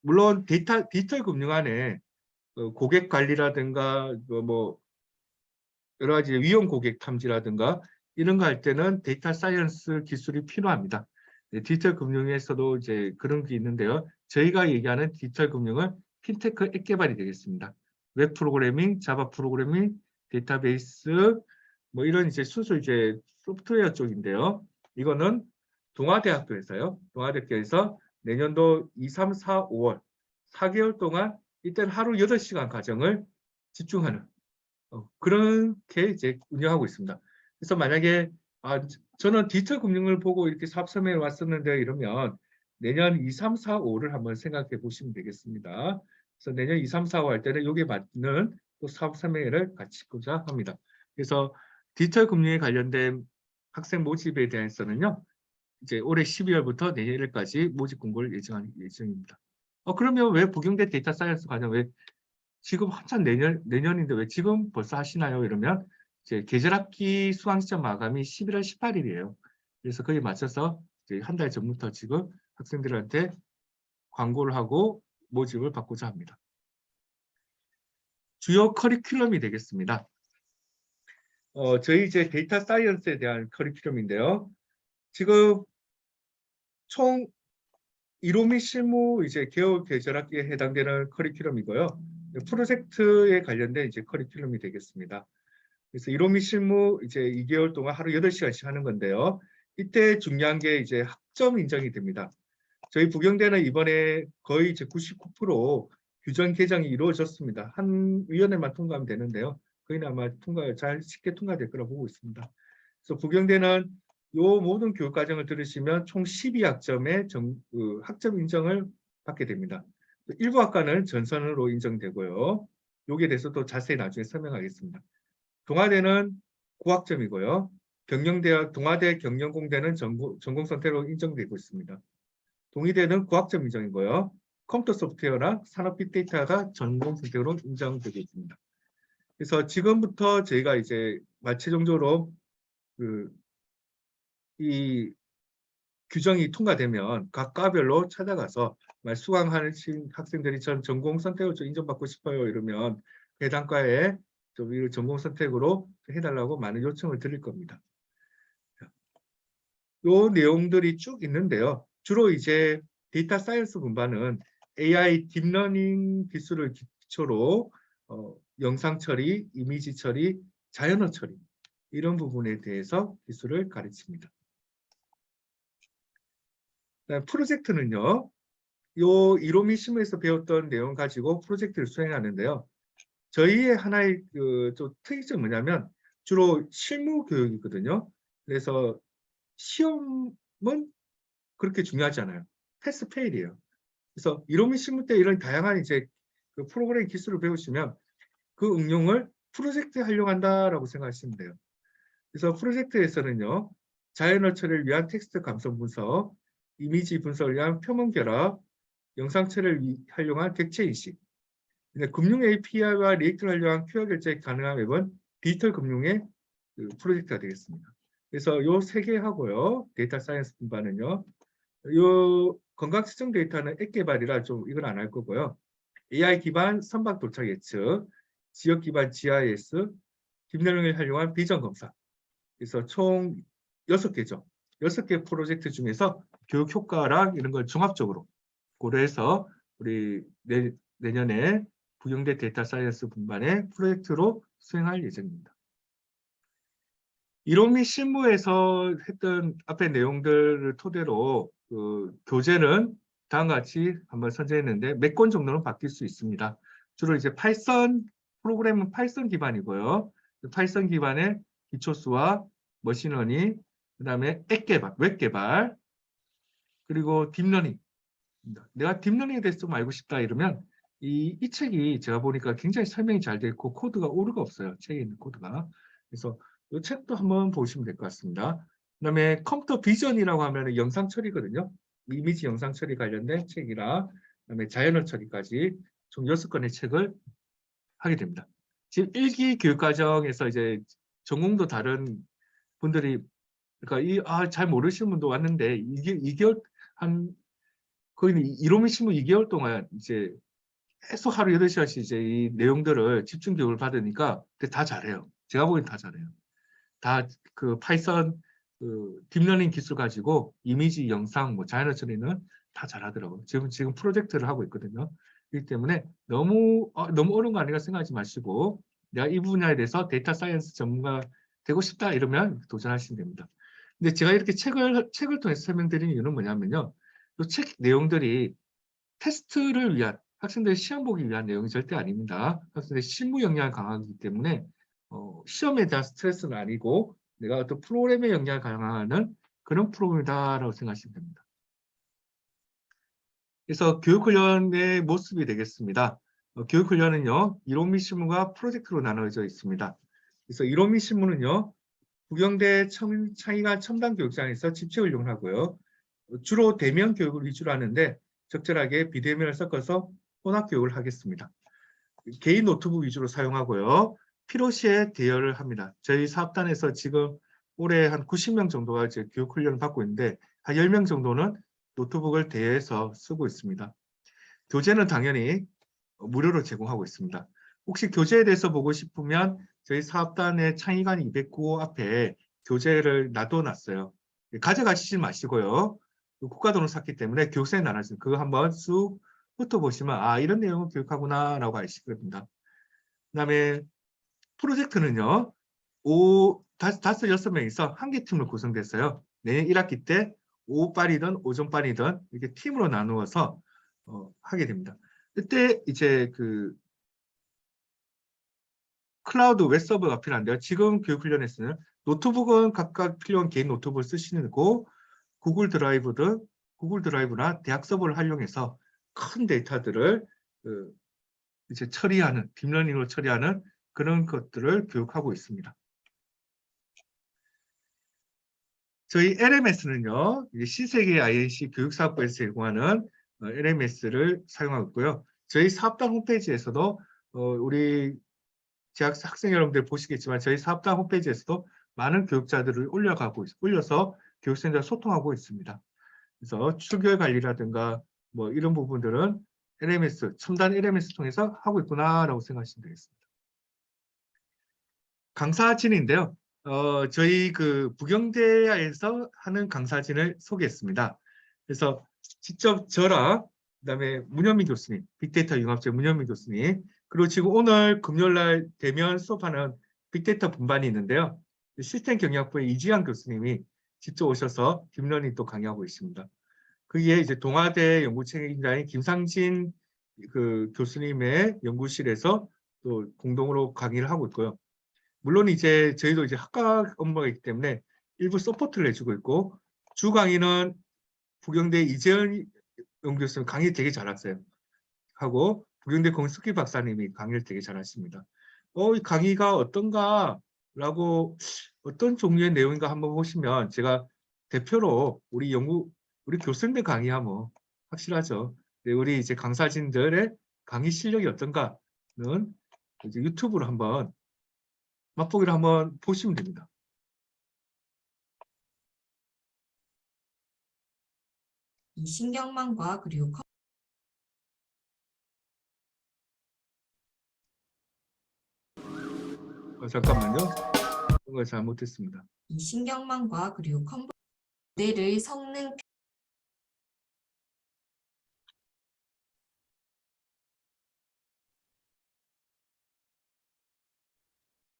물론 디지털 금융 안에 고객 관리라든가 뭐 여러 가지 위험 고객 탐지라든가 이런 거 할 때는 데이터 사이언스 기술이 필요합니다. 디지털 금융에서도 이제 그런 게 있는데요. 저희가 얘기하는 디지털 금융은 핀테크 앱 개발이 되겠습니다. 웹 프로그래밍, 자바 프로그래밍, 데이터베이스 뭐 이런 이제 순수 이제 소프트웨어 쪽인데요. 이거는 동아대학교에서요. 동아대학교에서 내년도 2, 3, 4, 5월 4개월 동안 이때는 하루 8시간 과정을 집중하는 그렇게 이제 운영하고 있습니다. 그래서 만약에 저는 디지털 금융을 보고 이렇게 사업 설명을 왔었는데 이러면 내년 2, 3, 4, 5를 한번 생각해 보시면 되겠습니다. 그래서 내년 2, 3, 4, 5 할 때는 여기에 맞는 또 사업 설명회를 같이 찍고자 합니다. 그래서 디지털 금융에 관련된 학생 모집에 대해서는요. 이제 올해 12월부터 내년 1월까지 모집 공고를 예정한 예정입니다. 그러면 왜 부경대 데이터 사이언스 과정 왜 지금 한참 내년인데 왜 지금 벌써 하시나요? 이러면 이제 계절학기 수강시점 마감이 11월 18일이에요. 그래서 거기에 맞춰서 한 달 전부터 지금 학생들한테 광고를 하고 모집을 받고자 합니다. 주요 커리큘럼이 되겠습니다. 저희 이제 데이터 사이언스에 대한 커리큘럼인데요. 지금 총 이론 및 실무 이제 겨울 계절학기에 해당되는 커리큘럼이고요. 프로젝트에 관련된 이제 커리큘럼이 되겠습니다. 그래서 1호 및 실무 이제 2개월 동안 하루 8시간씩 하는 건데요. 이때 중요한 게 이제 학점 인정이 됩니다. 저희 부경대는 이번에 거의 이제 99% 규정 개정이 이루어졌습니다. 한 위원회만 통과하면 되는데요. 거의는 아마 쉽게 통과될 거라고 보고 있습니다. 그래서 부경대는 요 모든 교육 과정을 들으시면 총 12학점의 학점 인정을 받게 됩니다. 일부 학과는 전선으로 인정되고요. 여기에 대해서 또 자세히 나중에 설명하겠습니다. 동아대는 9학점이고요. 동아대 경영공대는 전공 선택으로 인정되고 있습니다. 동의대는 9학점 인정이고요. 컴퓨터 소프트웨어나 산업 빅데이터가 전공 선택으로 인정되고 있습니다. 그래서 지금부터 저희가 이제 최종적으로 이 규정이 통과되면 각 과별로 찾아가서 수강하는 학생들이 전 전공 선택을 좀 인정받고 싶어요 이러면 해당 과에 좀 전공 선택으로 해달라고 많은 요청을 드릴 겁니다. 요 내용들이 쭉 있는데요. 주로 이제 데이터 사이언스 분반은 AI 딥러닝 기술을 기초로 영상 처리, 이미지 처리, 자연어 처리 이런 부분에 대해서 기술을 가르칩니다. 프로젝트는요. 요 1호 및 실무에서 배웠던 내용 가지고 프로젝트를 수행하는데요. 저희의 하나의 좀 특이점은 뭐냐면 주로 실무 교육이거든요. 그래서 시험은 그렇게 중요하지 않아요. 패스 페일이에요. 그래서 1호 및 실무 때 이런 다양한 이제 그 프로그램 기술을 배우시면 그 응용을 프로젝트에 활용한다라고 생각하시면 돼요. 그래서 프로젝트에서는요. 자연어 처리를 위한 텍스트 감성 분석, 이미지 분석을 위한 표본 결합, 영상 처리를 활용한 객체 인식, 금융 API와 리액트를 활용한 QR 결제 가능한 웹은 디지털 금융의 프로젝트가 되겠습니다. 그래서 요 3개 하고요. 데이터 사이언스 분반은요. 요 건강 측정 데이터는 앱 개발이라 좀 이건 안 할 거고요. AI 기반 선박 도착 예측, 지역 기반 GIS, 딥러닝을 활용한 비전 검사. 그래서 총 6개죠. 6개 프로젝트 중에서 교육 효과랑 이런 걸 종합적으로 고려해서 우리 내년에 부경대 데이터 사이언스 분반의 프로젝트로 수행할 예정입니다. 1호 및 실무에서 했던 앞에 내용들을 토대로 교재는 다음과 같이 한번 선정했는데 몇 권 정도는 바뀔 수 있습니다. 주로 이제 파이썬 프로그램은 파이썬 기반이고요. 파이썬 기반의 기초수와 머신러닝, 그다음에 앱 개발, 웹 개발, 그리고 딥러닝. 내가 딥러닝에 대해서 좀 알고 싶다 이러면 이 책이 제가 보니까 굉장히 설명이 잘 되어 있고 코드가 오류가 없어요. 책에 있는 코드가. 그래서 이 책도 한번 보시면 될 것 같습니다. 그다음에 컴퓨터 비전이라고 하면 영상 처리거든요. 이미지 영상 처리 관련된 책이라 그다음에 자연어 처리까지 총 6권의 책을 하게 됩니다. 지금 1기 교육과정에서 이제 전공도 다른 분들이 그러니까 잘 모르시는 분도 왔는데 2개월 거의 1호 및 실무 2개월 동안 이제 계속 하루 8시간씩 이제 이 내용들을 집중 교육을 받으니까 다 잘해요. 제가 보기엔 다 잘해요. 다 그 파이썬 딥러닝 기술 가지고 이미지, 영상, 자연어 처리는 다 잘하더라고요. 지금 프로젝트를 하고 있거든요. 그렇기 때문에 너무 어려운 거 아닌가 생각하지 마시고 내가 이 분야에 대해서 데이터 사이언스 전문가 되고 싶다 이러면 도전하시면 됩니다. 근데 제가 이렇게 책을 통해서 설명드리는 이유는 뭐냐면요. 이 책 내용들이 테스트를 위한 학생들의 시험 보기 위한 내용이 절대 아닙니다. 학생들의 실무 역량을 강화하기 때문에 시험에 대한 스트레스는 아니고 내가 어떤 프로그램의 역량을 강화하는 그런 프로그램이다라고 생각하시면 됩니다. 그래서 교육훈련의 모습이 되겠습니다. 교육훈련은요. 1호 및 실무가 프로젝트로 나눠져 있습니다. 그래서 1호 및 실무는요. 부경대 창의관 첨단교육장에서 집체훈련을 하고요. 주로 대면 교육을 위주로 하는데 적절하게 비대면을 섞어서 혼합교육을 하겠습니다. 개인 노트북 위주로 사용하고요. 필요시에 대여를 합니다. 저희 사업단에서 지금 올해 한 90명 정도가 이제 교육훈련을 받고 있는데 한 10명 정도는 노트북을 대여해서 쓰고 있습니다. 교재는 당연히 무료로 제공하고 있습니다. 혹시 교재에 대해서 보고 싶으면 저희 사업단의 창의관 209호 앞에 교재를 놔둬놨어요. 가져가시지 마시고요. 국가돈을 샀기 때문에 교육생에 나눠주세요. 그거 한번 쑥 보시면 아 이런 내용을 교육하구나라고 아실 겁니다. 그다음에 프로젝트는요. 5-6명이서 한 개 팀으로 구성됐어요. 내년 1학기 때 오후반이든 오전반이든 이렇게 팀으로 나누어서 하게 됩니다. 그때 이제 그 클라우드 웹 서버가 필요한데요. 지금 교육훈련에서는 노트북은 각각 필요한 개인 노트북을 쓰시는 거고 구글 드라이브나 대학 서버를 활용해서 큰 데이터들을 이제 처리하는 딥러닝으로 처리하는 그런 것들을 교육하고 있습니다. 저희 LMS는요, 신세계 INC 교육사업부에서 제공하는 LMS를 사용하고 있고요. 저희 사업단 홈페이지에서도 우리 재학 학생 여러분들 보시겠지만 저희 사업단 홈페이지에서도 많은 교육자들을 올려서 교육생들과 소통하고 있습니다. 그래서 출결 관리라든가 뭐 이런 부분들은 LMS, 첨단 LMS 통해서 하고 있구나라고 생각하시면 되겠습니다. 강사진인데요. 저희 그 부경대에서 하는 강사진을 소개했습니다. 그래서 직접 저랑 그다음에 문현미 교수님, 빅데이터 융합제 문현미 교수님, 그리고 지금 오늘 금요일날 대면 수업하는 빅데이터 분반이 있는데요. 시스템 경영학부의 이지환 교수님이 직접 오셔서 딥러닝 또 강의하고 있습니다. 그게 이제 동아대 연구책임자인 김상진 그 교수님의 연구실에서 또 공동으로 강의를 하고 있고요. 물론 이제 저희도 이제 학과 업무가 있기 때문에 일부 서포트를 해주고 있고 주 강의는 부경대 이재현 연구교수님 강의 되게 잘하세요. 하고 부경대 공숙기 박사님이 강의를 되게 잘하십니다. 이 강의가 어떤가라고 어떤 종류의 내용인가 한번 보시면 제가 대표로 우리 교수님들 강의하면 확실하죠. 우리 이제 강사진들의 강의 실력이 어떤가는 이제 유튜브로 한번 맛보기를 한번 보시면 됩니다. 이 신경망과 그리고 잠깐만요. 이거 잘못했습니다. 이 신경망과 그리고 모델의 성능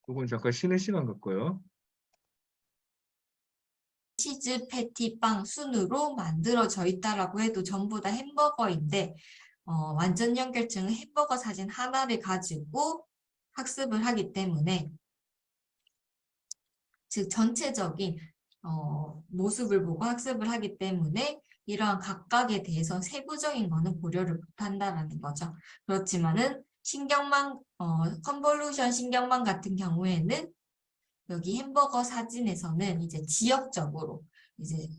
이건 잠깐 쉬는 시간 같고요. 치즈 패티 빵 순으로 만들어져 있다라고 해도 전부 다 햄버거인데 완전 연결증은 햄버거 사진 하나를 가지고 학습을 하기 때문에 즉 전체적인 모습을 보고 학습을 하기 때문에 이러한 각각에 대해서 세부적인 거는 고려를 못한다라는 거죠. 그렇지만은 컨볼루션 신경망 같은 경우에는 여기 햄버거 사진에서는 이제 지역적으로 이제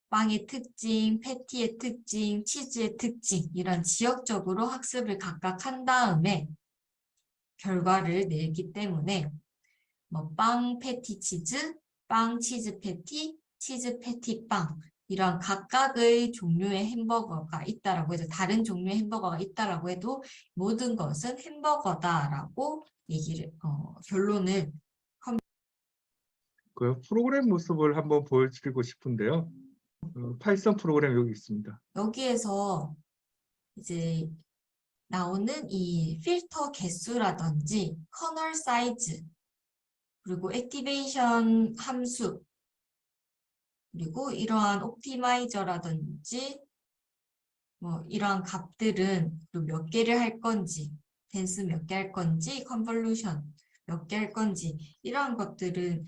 빵의 특징, 패티의 특징, 치즈의 특징 이런 지역적으로 학습을 각각 한 다음에 결과를 내기 때문에 뭐 빵, 패티, 치즈, 빵, 치즈, 패티, 치즈, 패티, 빵 이런 각각의 종류의 햄버거가 있다라고 해도 다른 종류의 햄버거가 있다라고 해도 모든 것은 햄버거다라고 결론을 그 프로그램 모습을 한번 보여드리고 싶은데요. 파이썬 프로그램 여기 있습니다. 여기에서 이제 나오는 이 필터 개수라든지 커널 사이즈 그리고 액티베이션 함수 그리고 이러한 옵티마이저라든지 뭐 이러한 값들은 몇 개를 할 건지 댄스 몇 개 할 건지 컨볼루션 몇 개 할 건지 이러한 것들은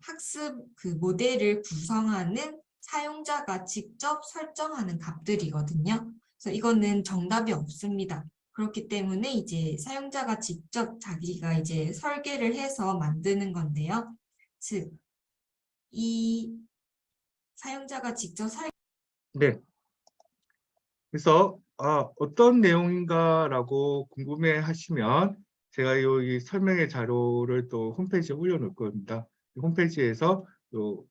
학습 그 모델을 구성하는 사용자가 직접 설정하는 값들이거든요. 그래서 이거는 정답이 없습니다. 그렇기 때문에 이제 사용자가 직접 자기가 이제 설계를 해서 만드는 건데요. 즉, 이 사용자가 직접 네. 그래서 어떤 내용인가라고 궁금해 하시면 제가 여기 설명의 자료를 또 홈페이지에 올려놓을 겁니다. 홈페이지에서 또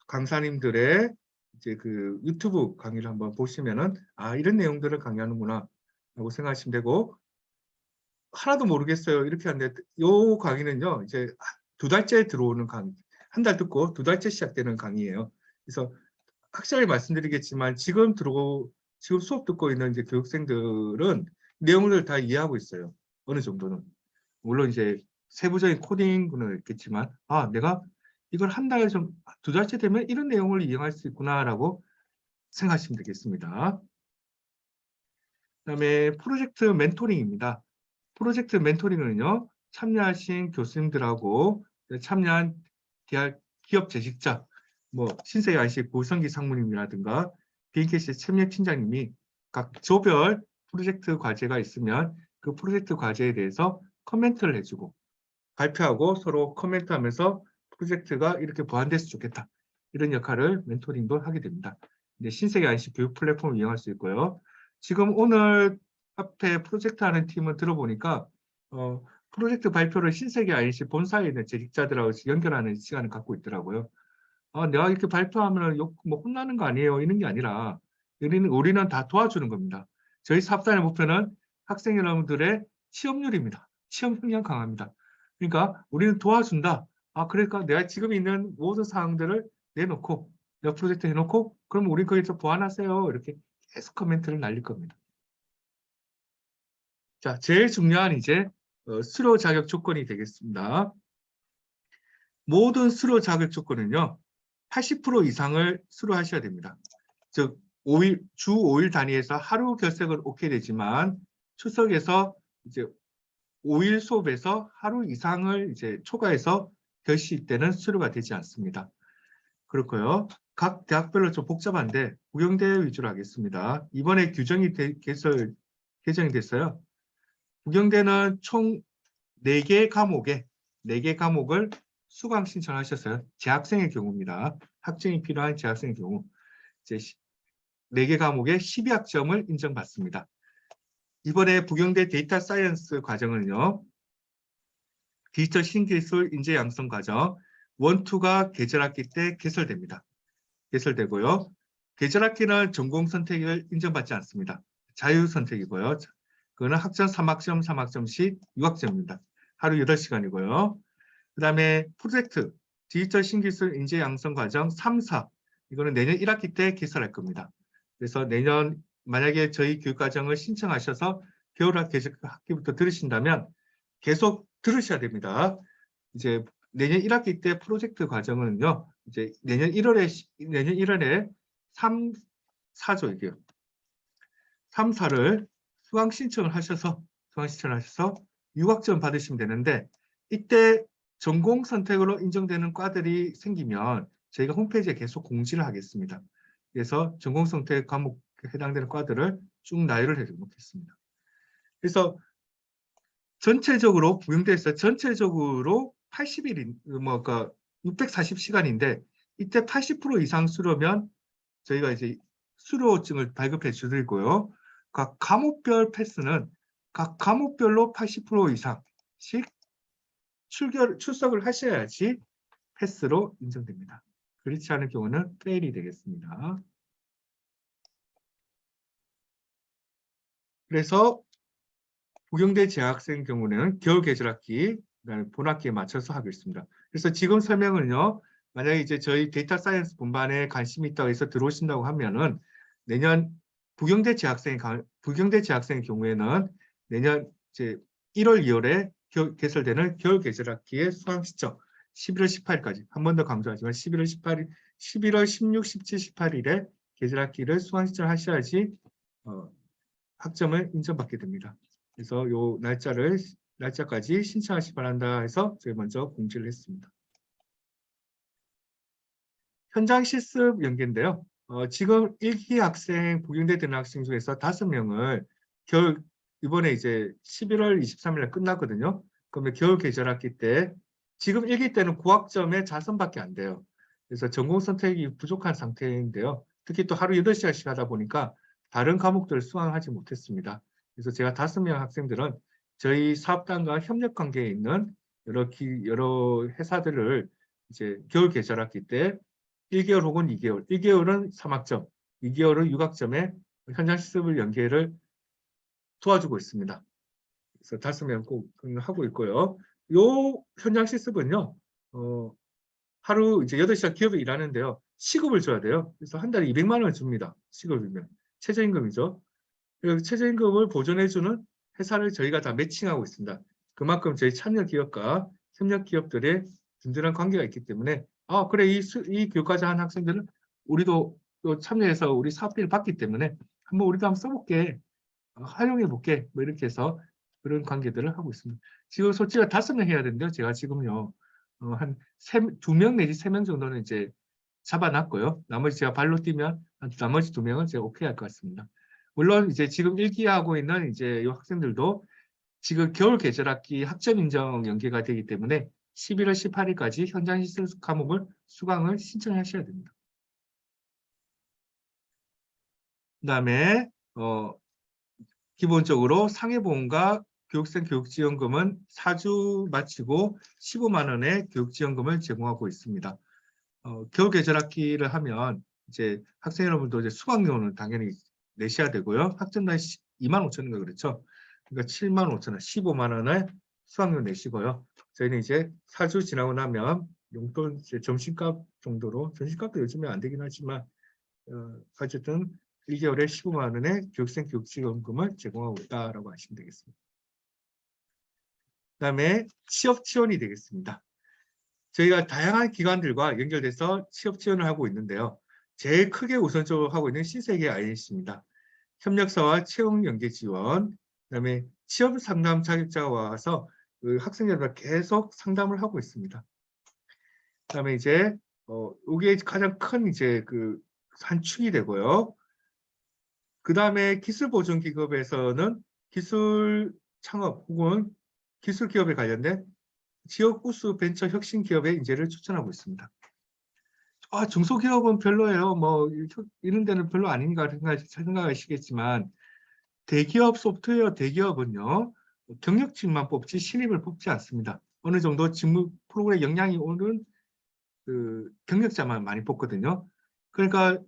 강사님들의 이제 그 유튜브 강의를 한번 보시면은 이런 내용들을 강의하는구나 라고 생각하시면 되고 하나도 모르겠어요 이렇게 하는데 요 강의는요 이제 2달째 들어오는 강의 한 달 듣고 2달째 시작되는 강의예요. 그래서 확실하게 말씀드리겠지만 지금 지금 수업 듣고 있는 이제 교육생들은 내용을 다 이해하고 있어요. 어느 정도는. 물론 이제 세부적인 코딩은 있겠지만, 내가 이걸 한 달 좀, 2달째 되면 이런 내용을 이용할 수 있구나라고 생각하시면 되겠습니다. 그다음에 프로젝트 멘토링입니다. 프로젝트 멘토링은요, 참여하신 교수님들하고 참여한 기업 재직자, 신세계 안식 보성기 상무님이라든가 BNKC 참여 팀장님이 각 조별 프로젝트 과제가 있으면 그 프로젝트 과제에 대해서 코멘트를 해주고 발표하고 서로 코멘트하면서 프로젝트가 이렇게 보완됐으면 좋겠다. 이런 역할을 멘토링도 하게 됩니다. 신세계 안식 교육 플랫폼을 이용할 수 있고요. 지금 오늘 앞에 프로젝트 하는 팀을 들어보니까 프로젝트 발표를 신세계 안식 본사에 있는 재직자들하고 연결하는 시간을 갖고 있더라고요. 내가 이렇게 발표하면 혼나는 거 아니에요? 이런 게 아니라 우리는 다 도와주는 겁니다. 저희 사업단의 목표는 학생 여러분들의 취업률입니다. 취업 역량 강화입니다. 그러니까 우리는 도와준다. 그러니까 내가 지금 있는 모든 사항들을 내놓고 내가 프로젝트 해놓고 그럼 우리 거기서 보완하세요. 이렇게 계속 코멘트를 날릴 겁니다. 자, 제일 중요한 이제 수료 자격 조건이 되겠습니다. 모든 수료 자격 조건은요, 80% 이상을 수료하셔야 됩니다. 즉, 주 5일 단위에서 하루 결석은 오케이 되지만 출석에서 이제 5일 수업에서 하루 이상을 이제 초과해서 결시 때는 수료가 되지 않습니다. 그렇고요. 각 대학별로 좀 복잡한데 부경대 위주로 하겠습니다. 이번에 규정이 개정이 됐어요. 부경대는 총 4개 과목을 수강 신청하셨어요. 재학생의 경우입니다. 학증이 필요한 재학생의 경우 이제 4개 과목에 12학점을 인정받습니다. 이번에 부경대 데이터 사이언스 과정은요. 디지털 신기술 인재 양성 과정 1, 2가 계절학기 때 개설됩니다. 개설되고요. 계절학기는 전공 선택을 인정받지 않습니다. 자유 선택이고요. 그거는 학점 3학점, 3학점씩 6학점입니다. 하루 8시간이고요. 그 다음에 프로젝트, 디지털 신기술 인재 양성 과정 3, 4. 이거는 내년 1학기 때 개설할 겁니다. 그래서 내년 만약에 저희 교육과정을 신청하셔서 겨울학기부터 들으신다면 계속 들으셔야 됩니다. 이제 내년 1학기 때 프로젝트 과정은요. 이제 내년 1월에 3, 4조 이게요. 3, 4를 수강 신청을 하셔서 6학점 받으시면 되는데 이때 전공 선택으로 인정되는 과들이 생기면 저희가 홈페이지에 계속 공지를 하겠습니다. 그래서 전공 선택 과목에 해당되는 과들을 쭉 나열을 해놓겠습니다. 그래서 전체적으로 부경대에서 전체적으로 80일, 그러니까 640시간인데 이때 80% 이상 수료면 저희가 이제 수료증을 발급해 주드리고요. 각 과목별 패스는 각 과목별로 80% 이상씩 출석을 하셔야지 패스로 인정됩니다. 그렇지 않을 경우는 페일이 되겠습니다. 그래서 부경대 재학생 경우는 겨울 계절학기, 그다음에 본학기에 맞춰서 하고 있습니다. 그래서 지금 설명은요, 만약에 이제 저희 데이터 사이언스 분반에 관심이 있다고 해서 들어오신다고 하면은 내년 부경대 재학생의 경우에는 내년 이제 1월, 2월에 개설되는 겨울 계절학기의 수강 시점 11월 18일까지 한 번 더 강조하지만 11월 16, 17, 18일에 계절학기를 수강 신청하셔야지 학점을 인정받게 됩니다. 그래서 요 날짜까지 신청하시 바란다 해서 저희 먼저 공지를 했습니다. 현장 실습 연계인데요. 지금 1기 학생, 부경대 되는 학생 중에서 5명을 이번에 이제 11월 23일에 끝났거든요. 그러면 겨울 계절학기 때 지금 1기 때는 9학점에 자선밖에 안 돼요. 그래서 전공 선택이 부족한 상태인데요. 특히 또 하루 8시간씩 하다 보니까 다른 과목들을 수강하지 못했습니다. 그래서 제가 5명 학생들은 저희 사업단과 협력 관계에 있는 여러 회사들을 이제 겨울 계절학기 때 1개월 혹은 2개월, 1개월은 3학점, 2개월은 6학점에 현장 실습을 연계를 도와주고 있습니다. 그래서 5명 꼭 하고 있고요. 요 현장 실습은요, 하루 이제 8시간 기업에 일하는데요. 시급을 줘야 돼요. 그래서 한 달에 200만 원을 줍니다. 시급이면. 최저임금이죠. 그 최저임금을 보존해주는 회사를 저희가 다 매칭하고 있습니다. 그만큼 저희 참여 기업과 협력 기업들의 든든한 관계가 있기 때문에 그래 이 교육과정 한 학생들은 우리도 또 참여해서 우리 사업비를 받기 때문에 한번 우리도 한번 써볼게, 활용해 볼게, 뭐 이렇게 해서 그런 관계들을 하고 있습니다. 지금 솔직히 5명 해야 되는데요. 제가 지금요 한 2명 내지 3명 정도는 이제 잡아놨고요. 나머지 제가 발로 뛰면 나머지 2명은 제가 오케이 할 것 같습니다. 물론 이제 지금 1기하고 있는 이제 이 학생들도 지금 겨울 계절학기 학점 인정 연계가 되기 때문에 11월 18일까지 현장 시설 과목을 수강을 신청하셔야 됩니다. 그다음에 기본적으로 상해보험과 교육생 교육지원금은 4주 마치고 15만 원의 교육지원금을 제공하고 있습니다. 겨울 계절학기를 하면 이제 학생 여러분도 이제 수강료는 당연히 내셔야 되고요. 학점당 25,000원인가 그렇죠. 그러니까 75,000원, 15만 원을 수강료 내시고요. 저희는 이제 4주 지나고 나면 용돈 이제 점심값 정도로, 점심값도 요즘에 안 되긴 하지만 어쨌든 1개월에 15만 원의 교육생 교육지원금을 제공하고 있다라고 하시면 되겠습니다. 그다음에 취업 지원이 되겠습니다. 저희가 다양한 기관들과 연결돼서 취업 지원을 하고 있는데요. 제일 크게 우선적으로 하고 있는 신세계 INC입니다. 협력사와 채용 연계 지원, 그다음에 취업 상담 자격자가 와서 그 학생들과 계속 상담을 하고 있습니다. 그다음에 이제 이게 가장 큰 이제 그 한 축이 되고요. 그다음에 기술보존기업에서는 기술 창업 혹은 기술 기업에 관련된 지역 우수 벤처 혁신 기업의 인재를 추천하고 있습니다. 중소기업은 별로예요. 뭐 이런 데는 별로 아닌가 생각하시겠지만 대기업 소프트웨어 대기업은요 경력직만 뽑지 신입을 뽑지 않습니다. 어느 정도 직무 프로그램 역량이 오는 그 경력자만 많이 뽑거든요. 그러니까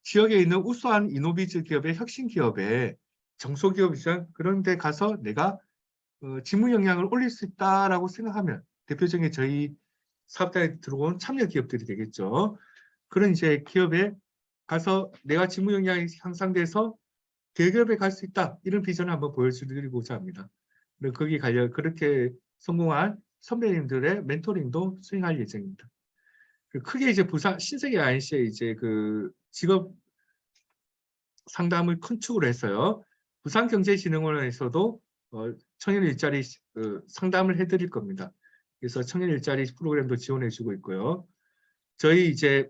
지역에 있는 우수한 이노비즈 기업의 혁신 기업에 정소기업이죠. 그런 데 가서 내가 직무 역량을 올릴 수 있다라고 생각하면 대표적인 저희 사업단에 들어온 참여 기업들이 되겠죠. 그런 이제 기업에 가서 내가 직무 역량이 향상돼서 대기업에 갈 수 있다. 이런 비전을 한번 보여드리고자 합니다. 그리고 거기 그렇게 성공한 선배님들의 멘토링도 수행할 예정입니다. 크게 이제 부산 신세계 INC의 이제 그 직업 상담을 큰 축으로 해서요. 부산경제진흥원에서도 청년 일자리 상담을 해드릴 겁니다. 그래서 청년 일자리 프로그램도 지원해주고 있고요. 저희 이제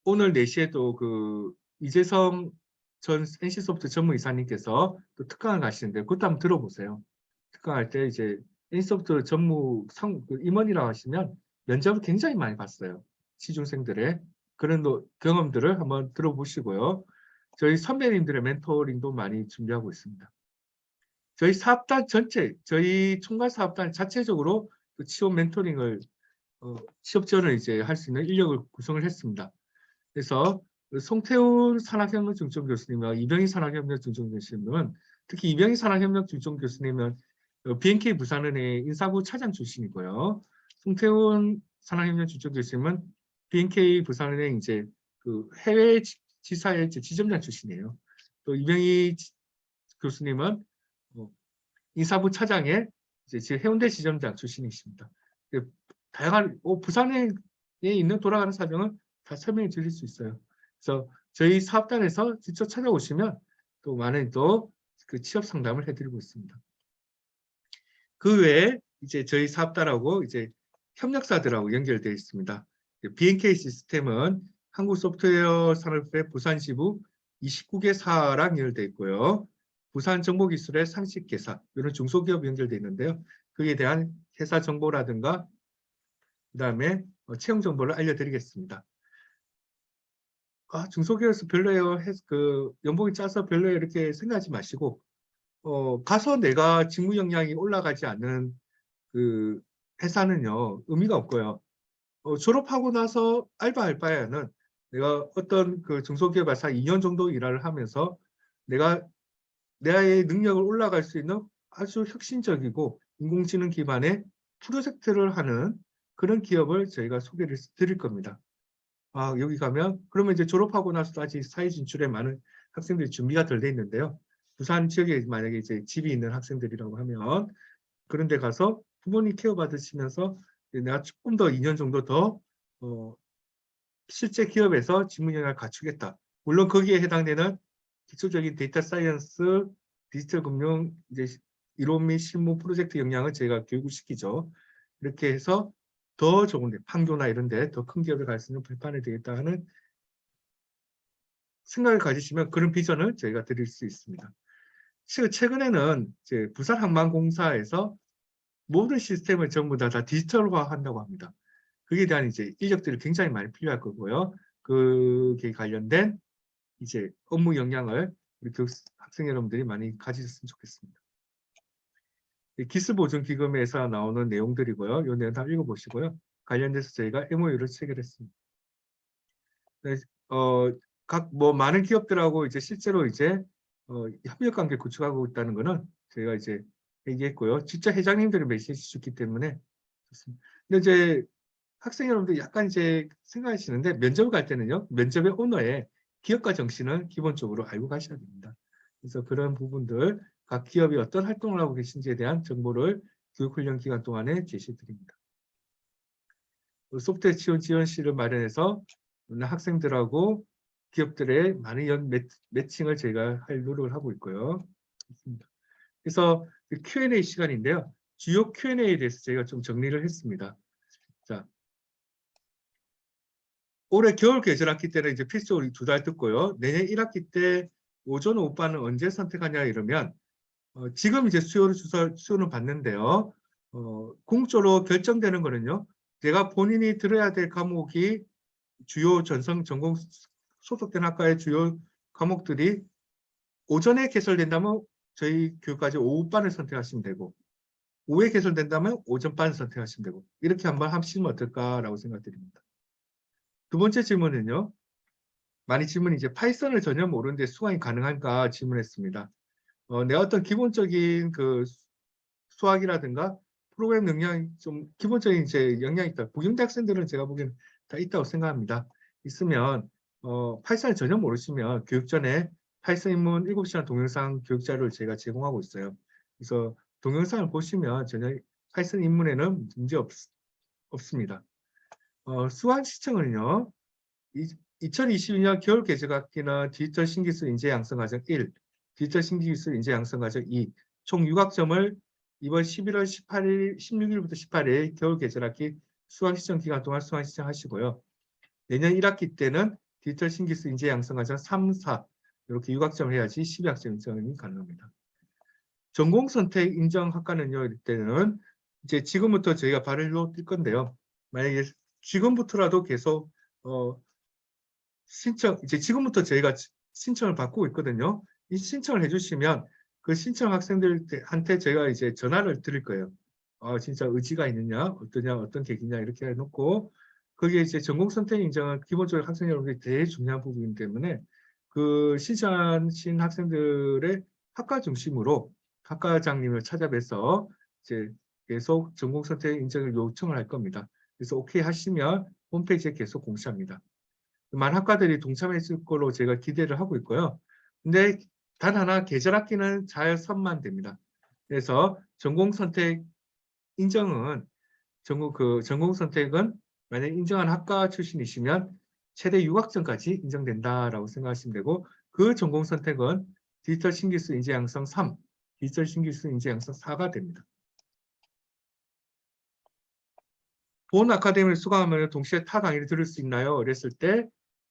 오늘 4시에도 그 이재성 전 NC소프트 전무이사님께서 또 특강을 가시는데 그것도 한번 들어보세요. 특강할 때 이제 NC소프트 전무 임원이라고 하시면 면접을 굉장히 많이 봤어요. 시중생들의 그런 경험들을 한번 들어보시고요. 저희 선배님들의 멘토링도 많이 준비하고 있습니다. 저희 사업단 전체, 저희 총괄 사업단 자체적으로 그 취업 멘토링을 취업 지원을 이제 할 수 있는 인력을 구성을 했습니다. 그래서 송태훈 산학협력 중점 교수님과 이병희 산학협력 중점 교수님은 특히 이병희 산학협력 중점 교수님은 BNK 부산은행 인사부 차장 출신이고요. 송태훈 산학협력 중점 교수님은 BNK 부산은행 이제 그 해외 지사의 지점장 출신이에요. 또 이병희 교수님은 인사부 차장의 이제 해운대 지점장 출신이십니다. 다양한 부산에 있는 돌아가는 사정을 다 설명해 드릴 수 있어요. 그래서 저희 사업단에서 직접 찾아오시면 또 많은 또 그 취업 상담을 해드리고 있습니다. 그 외에 이제 저희 사업단하고 이제 협력사들하고 연결되어 있습니다. BNK 시스템은 한국소프트웨어 산업의 부산지부 29개 사랑 연결되어 있고요. 부산정보기술의 상식개사 이런 중소기업 연결되어 있는데요. 그에 대한 회사 정보라든가 그다음에 채용 정보를 알려드리겠습니다. 중소기업에서 별로예요. 그 연봉이 짜서 별로예요. 이렇게 생각하지 마시고 가서 내가 직무 역량이 올라가지 않는 그 회사는요 의미가 없고요. 졸업하고 나서 알바할 바에는 내가 어떤 그 중소기업에서 2년 정도 일을 하면서 내가 나의 능력을 올라갈 수 있는 아주 혁신적이고 인공지능 기반의 프로젝트를 하는 그런 기업을 저희가 소개를 드릴 겁니다. 여기 가면 그러면 이제 졸업하고 나서 다시 사회 진출에 많은 학생들이 준비가 덜 돼 있는데요. 부산 지역에 만약에 이제 집이 있는 학생들이라고 하면 그런 데 가서 부모님 케어 받으시면서 내가 조금 더 2년 정도 더 실제 기업에서 직무 역량을 갖추겠다. 물론 거기에 해당되는 기초적인 데이터 사이언스, 디지털 금융 이제 이론 및 실무 프로젝트 역량을 저희가 교육을 시키죠. 이렇게 해서 더 좋은 데, 판교나 이런 데 더 큰 기업에 갈 수 있는 발판이 되겠다 하는 생각을 가지시면 그런 비전을 저희가 드릴 수 있습니다. 최근에는 이제 부산항만공사에서 모든 시스템을 전부 다 디지털화 한다고 합니다. 그에 대한 이제 인력들이 굉장히 많이 필요할 거고요. 그게 관련된 이제 업무 역량을 우리 학생 여러분들이 많이 가지셨으면 좋겠습니다. 기술보존기금에서 나오는 내용들이고요. 이 내용 다 읽어보시고요. 관련돼서 저희가 MOU를 체결했습니다. 네, 많은 기업들하고 이제 실제로 이제 협력관계 구축하고 있다는 거는 저희가 이제 얘기했고요. 진짜 회장님들이 메시지 주기 때문에 좋습니다. 근데 이제 학생 여러분들 약간 이제 생각하시는데 면접을 갈 때는요. 면접의 언어에 기업가 정신을 기본적으로 알고 가셔야 됩니다. 그래서 그런 부분들 각 기업이 어떤 활동을 하고 계신지에 대한 정보를 교육훈련 기간 동안에 제시해 드립니다. 소프트웨어 지원실을 마련해서 학생들하고 기업들의 많은 매칭을 저희가 할 노력을 하고 있고요. 그래서 Q&A 시간인데요. 주요 Q&A에 대해서 저희가 좀 정리를 했습니다. 자, 올해 겨울 계절학기 때는 이제 필수 우리 2달 듣고요. 내년 1학기 때 오전 오후반은 언제 선택하냐 이러면 지금 이제 수요는 받는데요. 공적으로 결정되는 거는요. 내가 본인이 들어야 될 과목이 주요 전공 소속된 학과의 주요 과목들이 오전에 개설된다면 저희 교육까지 오후반을 선택하시면 되고 오후에 개설된다면 오전반을 선택하시면 되고 이렇게 한번 하시면 어떨까라고 생각드립니다. 두 번째 질문은요. 많이 질문이 이제 파이썬을 전혀 모르는데 수강이 가능한가 질문했습니다. 내가 어떤 기본적인 그 수학이라든가 프로그램 역량이 좀 기본적인 이제 역량이 있다. 부경대 학생들은 제가 보기에는 다 있다고 생각합니다. 있으면 파이썬을 전혀 모르시면 교육 전에 파이썬 입문 7시간 동영상 교육 자료를 제가 제공하고 있어요. 그래서 동영상을 보시면 전혀 파이썬 입문에는 문제 없습니다. 수강 시청은요. 2022년 겨울 계절학기는 디지털 신기술 인재 양성과정 1, 디지털 신기술 인재 양성과정 2, 총 6학점을 이번 11월 18일, 16일부터 18일 겨울 계절학기 수강 시청 기간 동안 수강 시청하시고요. 내년 1학기 때는 디지털 신기술 인재 양성과정 3, 4 이렇게 6학점을 해야지 12학점 인정이 가능합니다. 전공 선택 인정 학과는요. 이때는 이제 지금부터 저희가 발을로 뛸 건데요. 만약에 지금부터라도 계속 이제 지금부터 저희가 신청을 받고 있거든요. 이 신청을 해주시면 그 신청 학생들한테 저희가 이제 전화를 드릴 거예요. 진짜 의지가 있느냐, 어떠냐, 어떤 계기냐 이렇게 해놓고 거기에 이제 전공 선택 인정은 기본적으로 학생 여러분들이 되게 중요한 부분이기 때문에 그 신청하신 학생들의 학과 중심으로 학과장님을 찾아뵈서 이제 계속 전공 선택 인정을 요청을 할 겁니다. 그래서 오케이 하시면 홈페이지에 계속 공시합니다. 많은 학과들이 동참했을 걸로 제가 기대를 하고 있고요. 근데 단 하나 계절학기는 잘 선만됩니다. 그래서 전공 선택 인정은 전공 선택은 만약 인정한 학과 출신이시면 최대 6학점까지 인정된다라고 생각하시면 되고 그 전공 선택은 디지털 신기술 인재 양성 3, 디지털 신기술 인재 양성 4가 됩니다. 본 아카데미를 수강하면 동시에 타 강의를 들을 수 있나요? 그랬을 때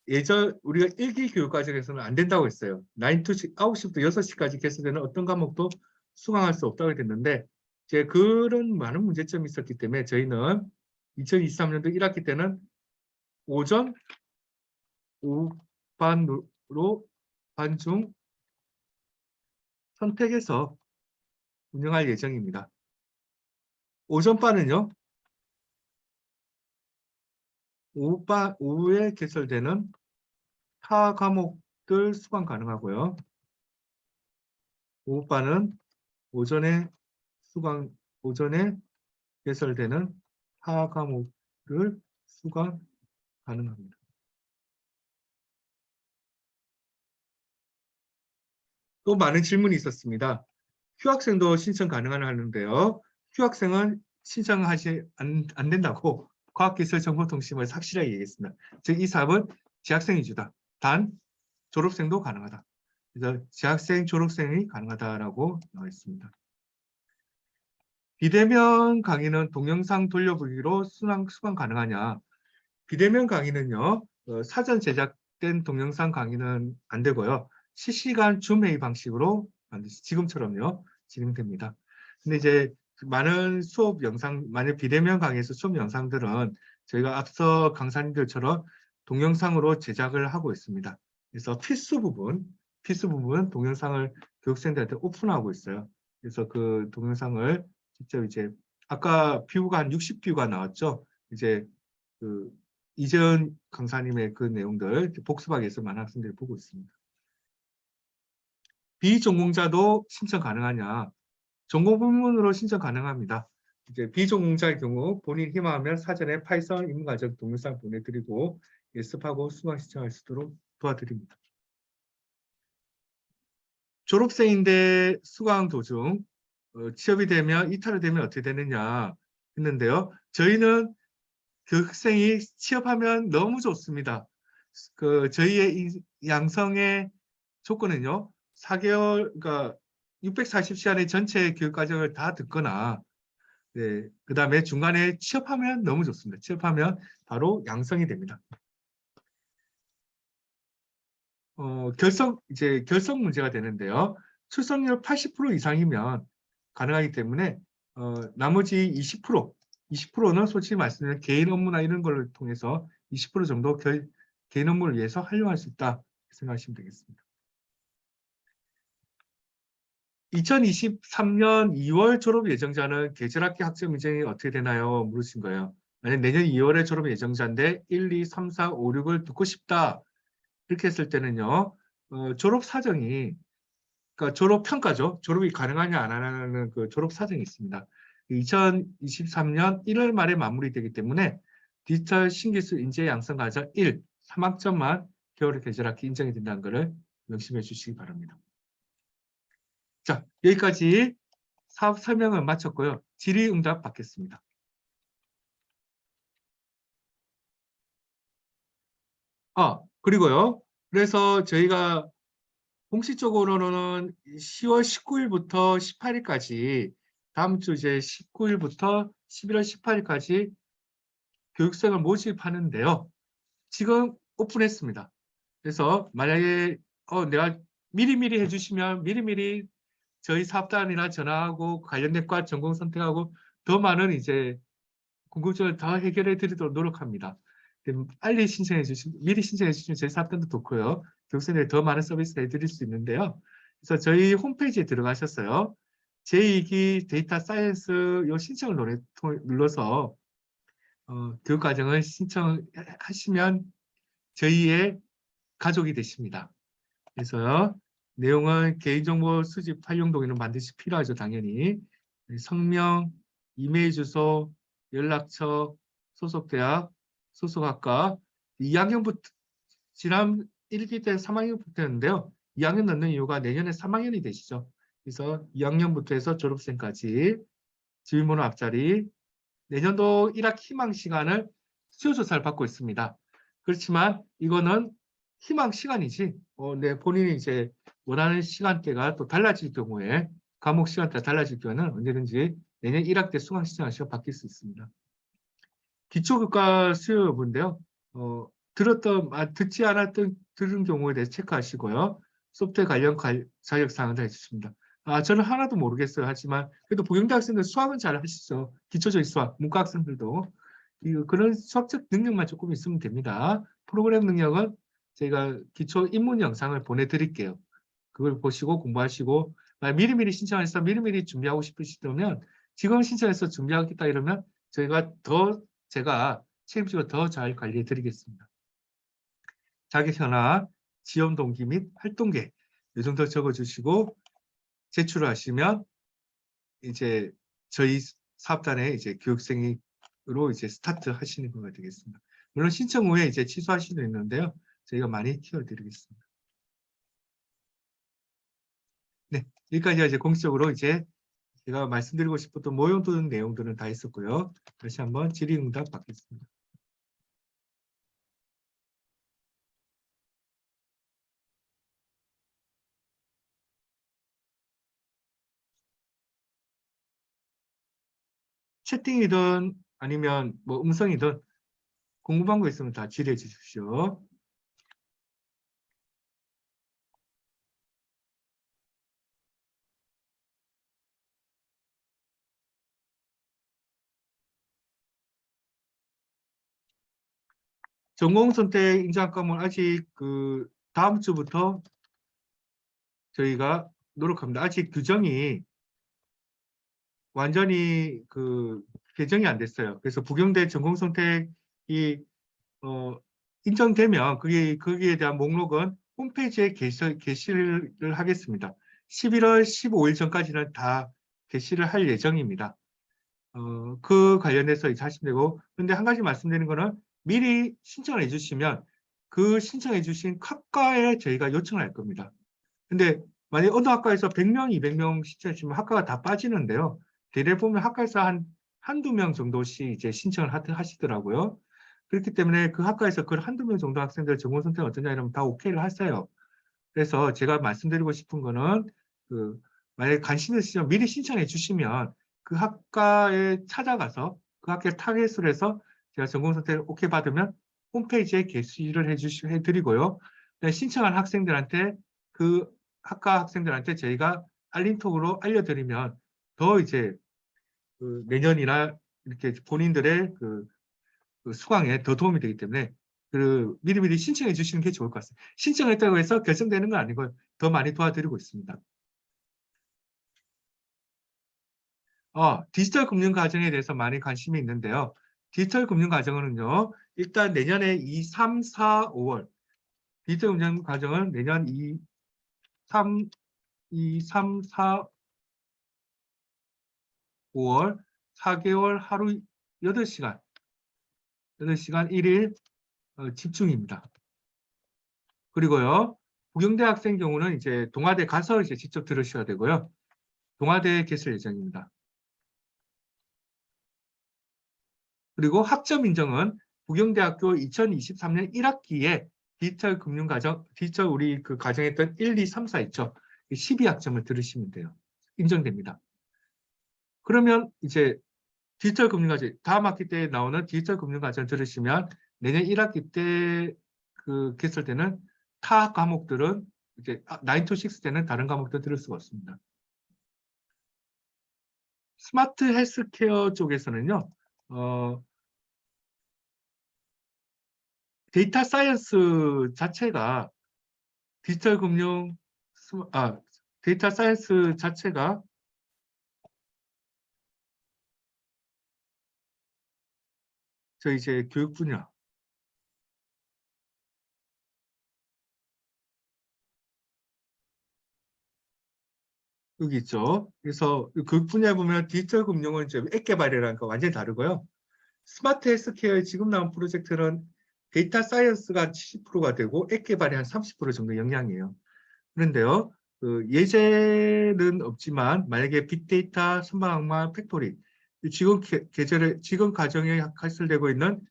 예전 우리가 1기 교육 과정에서는 안 된다고 했어요. 9시부터 6시까지 개설되는 어떤 과목도 수강할 수 없다고 됐는데 이제 그런 많은 문제점이 있었기 때문에 저희는 2023년도 1학기 때는 오전, 오후반으로 반중 선택해서 운영할 예정입니다. 오전반은요. 오후에 개설되는 타 과목들 수강 가능하고요. 오후반은 오전에 개설되는 타 과목을 수강 가능합니다. 또 많은 질문이 있었습니다. 휴학생도 신청 가능하는데요. 휴학생은 신청하지 안 된다고 과학기술정보통신부에 확실하게 얘기했습니다. 즉 이 사업은 재학생 위주다. 단 졸업생도 가능하다. 그래서 재학생, 졸업생이 가능하다라고 나와 있습니다. 비대면 강의는 동영상 돌려보기로 수강 가능하냐? 비대면 강의는요, 사전 제작된 동영상 강의는 안 되고요. 실시간 줌 회의 방식으로 반드시 지금처럼요, 진행됩니다. 근데 이제 많은 수업 영상, 만약 비대면 강의에서 수업 영상들은 저희가 앞서 강사님들처럼 동영상으로 제작을 하고 있습니다. 그래서 필수 부분 동영상을 교육생들한테 오픈하고 있어요. 그래서 그 동영상을 직접 이제 아까 뷰가 한 60뷰가 나왔죠. 이제 그 이재은 강사님의 그 내용들 복습하기 위해서 많은 학생들이 보고 있습니다. 비전공자도 신청 가능하냐? 전공 부문으로 신청 가능합니다. 이제 비전공자의 경우 본인 희망하면 사전에 파이썬 입문과정 동영상 보내드리고 예습하고 수강 신청할 수 있도록 도와드립니다. 졸업생인데 수강 도중 취업이 되면 이탈이 되면 어떻게 되느냐 했는데요. 저희는 교육생이 취업하면 너무 좋습니다. 저희의 이 양성의 조건은요. 4개월, 그러니까 640시간의 전체 교육과정을 다 듣거나 네, 그 다음에 중간에 취업하면 너무 좋습니다. 취업하면 바로 양성이 됩니다. 결석 문제가 되는데요. 출석률 80% 이상이면 가능하기 때문에 나머지 20%는 솔직히 말씀드리면 개인 업무나 이런 걸 통해서 20% 정도 개인 업무를 위해서 활용할 수 있다 생각하시면 되겠습니다. 2023년 2월 졸업 예정자는 계절학기 학점 인정이 어떻게 되나요? 물으신 거예요. 만약 내년 2월에 졸업 예정자인데 1, 2, 3, 4, 5, 6을 듣고 싶다. 이렇게 했을 때는요. 졸업 사정이 그러니까 졸업 평가죠. 졸업이 가능하냐 안 하냐는 그 졸업 사정이 있습니다. 2023년 1월 말에 마무리되기 때문에 디지털 신기술 인재 양성 과정 1, 3학점만 겨울에 계절학기 인정이 된다는 것을 명심해 주시기 바랍니다. 자, 여기까지 사업 설명을 마쳤고요. 질의응답 받겠습니다. 그리고요. 그래서 저희가 공식적으로는 10월 19일부터 18일까지 다음 주 이제 19일부터 11월 18일까지 교육생을 모집하는데요. 지금 오픈했습니다. 그래서 만약에 내가 미리미리 해주시면 미리미리 저희 사업단이나 전화하고 관련된 과 전공 선택하고 더 많은 이제 궁금증을 더 해결해 드리도록 노력합니다. 빨리 신청해 주시면 미리 신청해 주시면 저희 사업단도 좋고요. 교육생들이 더 많은 서비스를 해드릴 수 있는데요. 그래서 저희 홈페이지에 들어가셨어요. 제2기 데이터 사이언스 요 신청을 눌러서 교육과정을 신청하시면 저희의 가족이 되십니다. 그래서 내용은 개인정보 수집 활용 동의는 반드시 필요하죠. 당연히. 성명, 이메일 주소, 연락처, 소속대학, 소속학과 2학년부터 지난 1기 때 3학년부터였는데요. 2학년 넣는 이유가 내년에 3학년이 되시죠. 그래서 2학년부터 해서 졸업생까지 지휘번호 앞자리 내년도 1학기 희망 시간을 수요조사를 받고 있습니다. 그렇지만 이거는 희망 시간이지 본인이 이제 원하는 시간대가 또 달라질 경우에 과목 시간대가 달라질 경우에는 언제든지 내년 1학기 때 수강 신청하시고 바뀔 수 있습니다. 기초교과 수요 여부인데요. 듣지 않았던 들은 경우에 대해서 체크하시고요. 소프트웨어 관련 자격사항을 다 해주십니다. 저는 하나도 모르겠어요. 하지만 그래도 부경대 학생들 수학은 잘 하시죠. 기초적인 수학, 문과 학생들도 그런 수학적 능력만 조금 있으면 됩니다. 프로그램 능력은 저희가 기초 입문 영상을 보내드릴게요. 그걸 보시고 공부하시고 미리미리 신청해서 미리미리 준비하고 싶으시다면 지금 신청해서 준비하겠다 이러면 제가 책임지고 더 잘 관리해 드리겠습니다. 자기현황, 지원 동기 및 활동계 이 정도 적어주시고 제출을 하시면 이제 저희 사업단의 이제 교육생으로 이제 스타트 하시는 거가 되겠습니다. 물론 신청 후에 이제 취소할 수도 있는데요. 저희가 많이 키워드리겠습니다. 여기까지 이제 공식적으로 이제 제가 말씀드리고 싶었던 모형도는 내용들은 다 있었고요. 다시 한번 질의응답 받겠습니다. 채팅이든 아니면 뭐 음성이든 궁금한 거 있으면 다 질의해 주십시오. 전공 선택 인증 과목은 아직 그 다음 주부터 저희가 노력합니다. 아직 규정이 완전히 그 개정이 안 됐어요. 그래서 부경대 전공 선택이 인정되면 거기에 대한 목록은 홈페이지에 게시를 하겠습니다. 11월 15일 전까지는 다 게시를 할 예정입니다. 그 관련해서 이제 하시면 되고, 근데 한 가지 말씀드리는 거는 미리 신청을 해주시면 그 신청해 주신 학과에 저희가 요청을 할 겁니다. 근데 만약에 어느 학과에서 100명, 200명 신청해 주시면 학과가 다 빠지는데요. 대략 보면 학과에서 한두 명 정도씩 이제 신청을 하시더라고요. 그렇기 때문에 그 학과에서 그 한두 명 정도 학생들 전공 선택 어떠냐 이러면 다 오케이를 하세요. 그래서 제가 말씀드리고 싶은 거는 만약에 관심 있으시면 미리 신청해 주시면 그 학과에 찾아가서 그 학교에 타겟을 해서 제가 전공 선택을 오케이 받으면 홈페이지에 게시를 해드리고요. 신청한 학생들한테 그 학과 학생들한테 저희가 알림톡으로 알려드리면 더 이제 내년이나 이렇게 본인들의 그 수강에 더 도움이 되기 때문에 미리미리 신청해 주시는 게 좋을 것 같습니다. 신청했다고 해서 결정되는 건 아니고 더 많이 도와드리고 있습니다. 디지털 금융 과정에 대해서 많이 관심이 있는데요. 디지털 금융 과정은요, 일단 내년에 2, 3, 4, 5월 디지털 금융 과정은 내년 2, 3, 4, 5월 4개월 하루 8시간 1일 집중입니다. 그리고요, 부경대 학생 경우는 이제 동아대 가서 이제 직접 들으셔야 되고요. 동아대에 계실 예정입니다. 그리고 학점 인정은 부경대학교 2023년 1학기에 디지털 금융과정, 디지털 우리 그 과정했던 1, 2, 3, 4 있죠. 12학점을 들으시면 돼요. 인정됩니다. 그러면 이제 디지털 금융과정, 다음 학기 때 나오는 디지털 금융과정 들으시면 내년 1학기 때 그 개설 때는 타 과목들은 이제 9 to 6 때는 다른 과목들 들을 수가 없습니다. 스마트 헬스케어 쪽에서는요, 데이터 사이언스 자체가 데이터 사이언스 자체가 저희 이제 교육 분야 여기 있죠. 그래서 교육 분야에 보면 디지털 금융은 이제 앱 개발이라는 거 완전히 다르고요. 스마트 헬스케어에 지금 나온 프로젝트는 데이터 사이언스가 70%가 되고 앱 개발이 한 30% 정도 영향이에요. 그런데요, 예제는 없지만 만약에 빅데이터, 선박악마, 팩토리 지금 과정에 개설되고 있는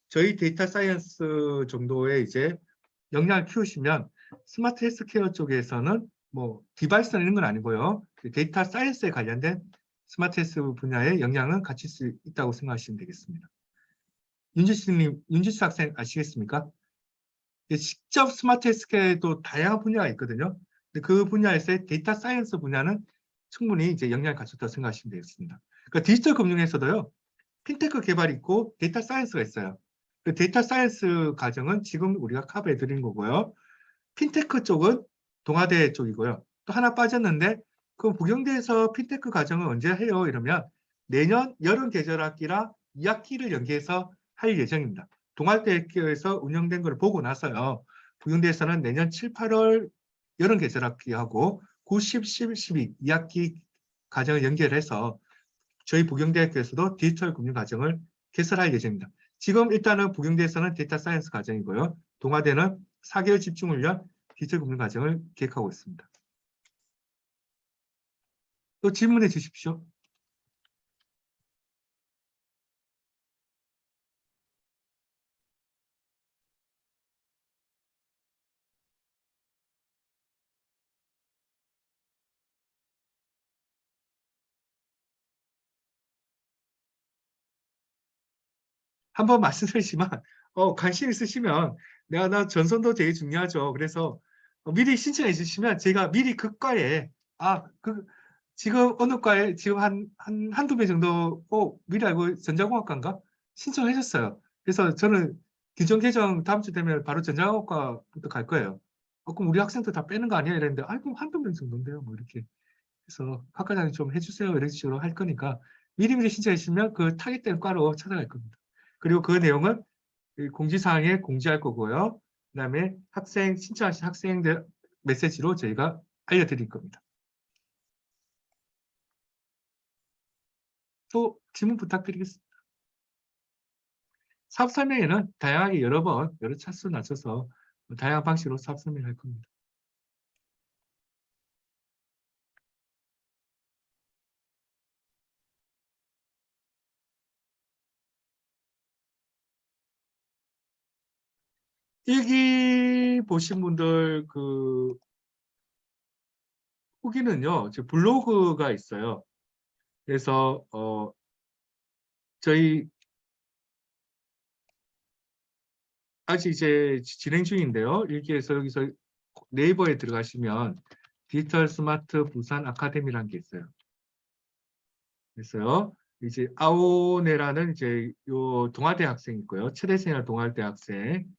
저희 데이터 사이언스 정도의 이제 역량을 키우시면 스마트 헬스케어 쪽에서는 뭐 디바이스는 있는 건 아니고요. 데이터 사이언스에 관련된 스마트 헬스 분야의 역량은 갖출 수 있다고 생각하시면 되겠습니다. 윤지수 학생 아시겠습니까? 직접 스마트 헬스케어에도 다양한 분야가 있거든요. 근데 그 분야에서의 데이터 사이언스 분야는 충분히 이제 역량을 갖췄다고 생각하시면 되겠습니다. 그러니까 디지털 금융에서도요, 핀테크 개발이 있고 데이터 사이언스가 있어요. 그 데이터 사이언스 과정은 지금 우리가 커버해 드린 거고요. 핀테크 쪽은 동아대 쪽이고요. 또 하나 빠졌는데 그 부경대에서 핀테크 과정을 언제 해요? 이러면 내년 여름 계절학기랑 2학기를 연계해서 할 예정입니다. 동아대학교에서 운영된 걸 보고 나서요. 부경대에서는 내년 7, 8월 여름 계절학기하고 9, 10, 11, 12 2학기 과정을 연결해서 저희 부경대학교에서도 디지털 금융 과정을 개설할 예정입니다. 지금 일단은 부경대에서는 데이터 사이언스 과정이고요. 동아대는 4개월 집중을 위한 디지털 금융 과정을 계획하고 있습니다. 또 질문해 주십시오. 한번 말씀드리지만 관심 있으시면 나 전선도 되게 중요하죠. 그래서 미리 신청해 주시면 제가 미리 그 과에 지금 어느 과에 지금 한두 배 정도 미리 알고 전자공학과인가 신청을 해줬어요. 그래서 저는 규정 개정 다음 주 되면 바로 전자공학과부터 갈 거예요. 그럼 우리 학생들 다 빼는 거 아니야? 이랬는데 그럼 한두 명 정도인데요. 뭐 이렇게. 그래서 학과장님 좀 해주세요. 이런 식으로 할 거니까 미리미리 신청해 주시면 그 타깃된 과로 찾아갈 겁니다. 그리고 그 내용은 공지사항에 공지할 거고요. 그다음에 신청하신 학생들 메시지로 저희가 알려드릴 겁니다. 또 질문 부탁드리겠습니다. 사업 설명회는 다양하게 여러 차수 낮춰서 다양한 방식으로 사업 설명할 겁니다. 일기 보신 분들 후기는요, 제 블로그가 있어요. 그래서 저희 아직 이제 진행 중인데요. 일기에서 여기서 네이버에 들어가시면 디지털 스마트 부산 아카데미라는 게 있어요. 그래서요, 이제 아오네라는 이제 요 동아대 학생 있고요. 최대생활 동아대 학생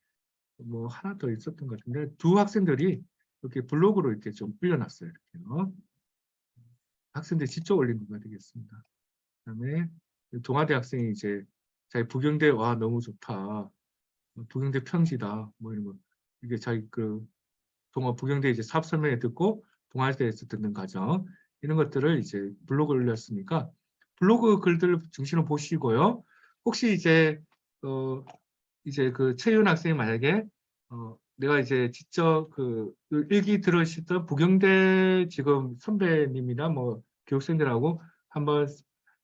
뭐 하나 더 있었던 것 같은데 두 학생들이 이렇게 블로그로 이렇게 좀 올려놨어요. 이렇게요. 학생들 직접 올린 거가 되겠습니다. 그다음에 동아대 학생이 이제 자기 부경대 와 너무 좋다. 부경대 평지다. 뭐 이런 거 이게 자기 부경대 이제 사업 설명회 듣고 동아대에서 듣는 과정 이런 것들을 이제 블로그에 올렸으니까 블로그 글들 중심으로 보시고요. 혹시 이제 최윤 학생이 만약에 내가 이제 직접 일기 들으시던 부경대 지금 선배님이나 뭐 교육생들하고 한번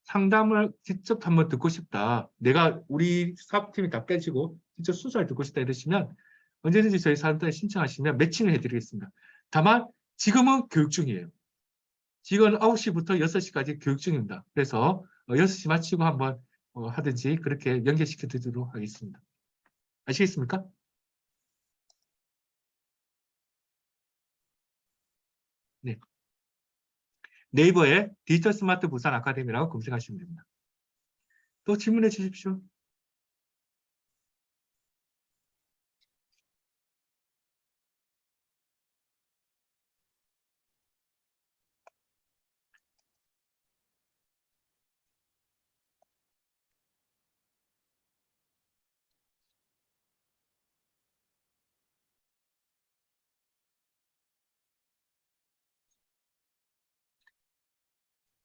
상담을 직접 한번 듣고 싶다. 내가 우리 사업팀이 다 빼지고 직접 순서를 듣고 싶다 이러시면 언제든지 저희 사업단에 신청하시면 매칭을 해드리겠습니다. 다만 지금은 교육 중이에요. 지금 9시부터 6시까지 교육 중입니다. 그래서 6시 마치고 한번 하든지 그렇게 연결시켜 드리도록 하겠습니다. 아시겠습니까? 네. 네이버에 디지털 스마트 부산 아카데미라고 검색하시면 됩니다. 또 질문해 주십시오.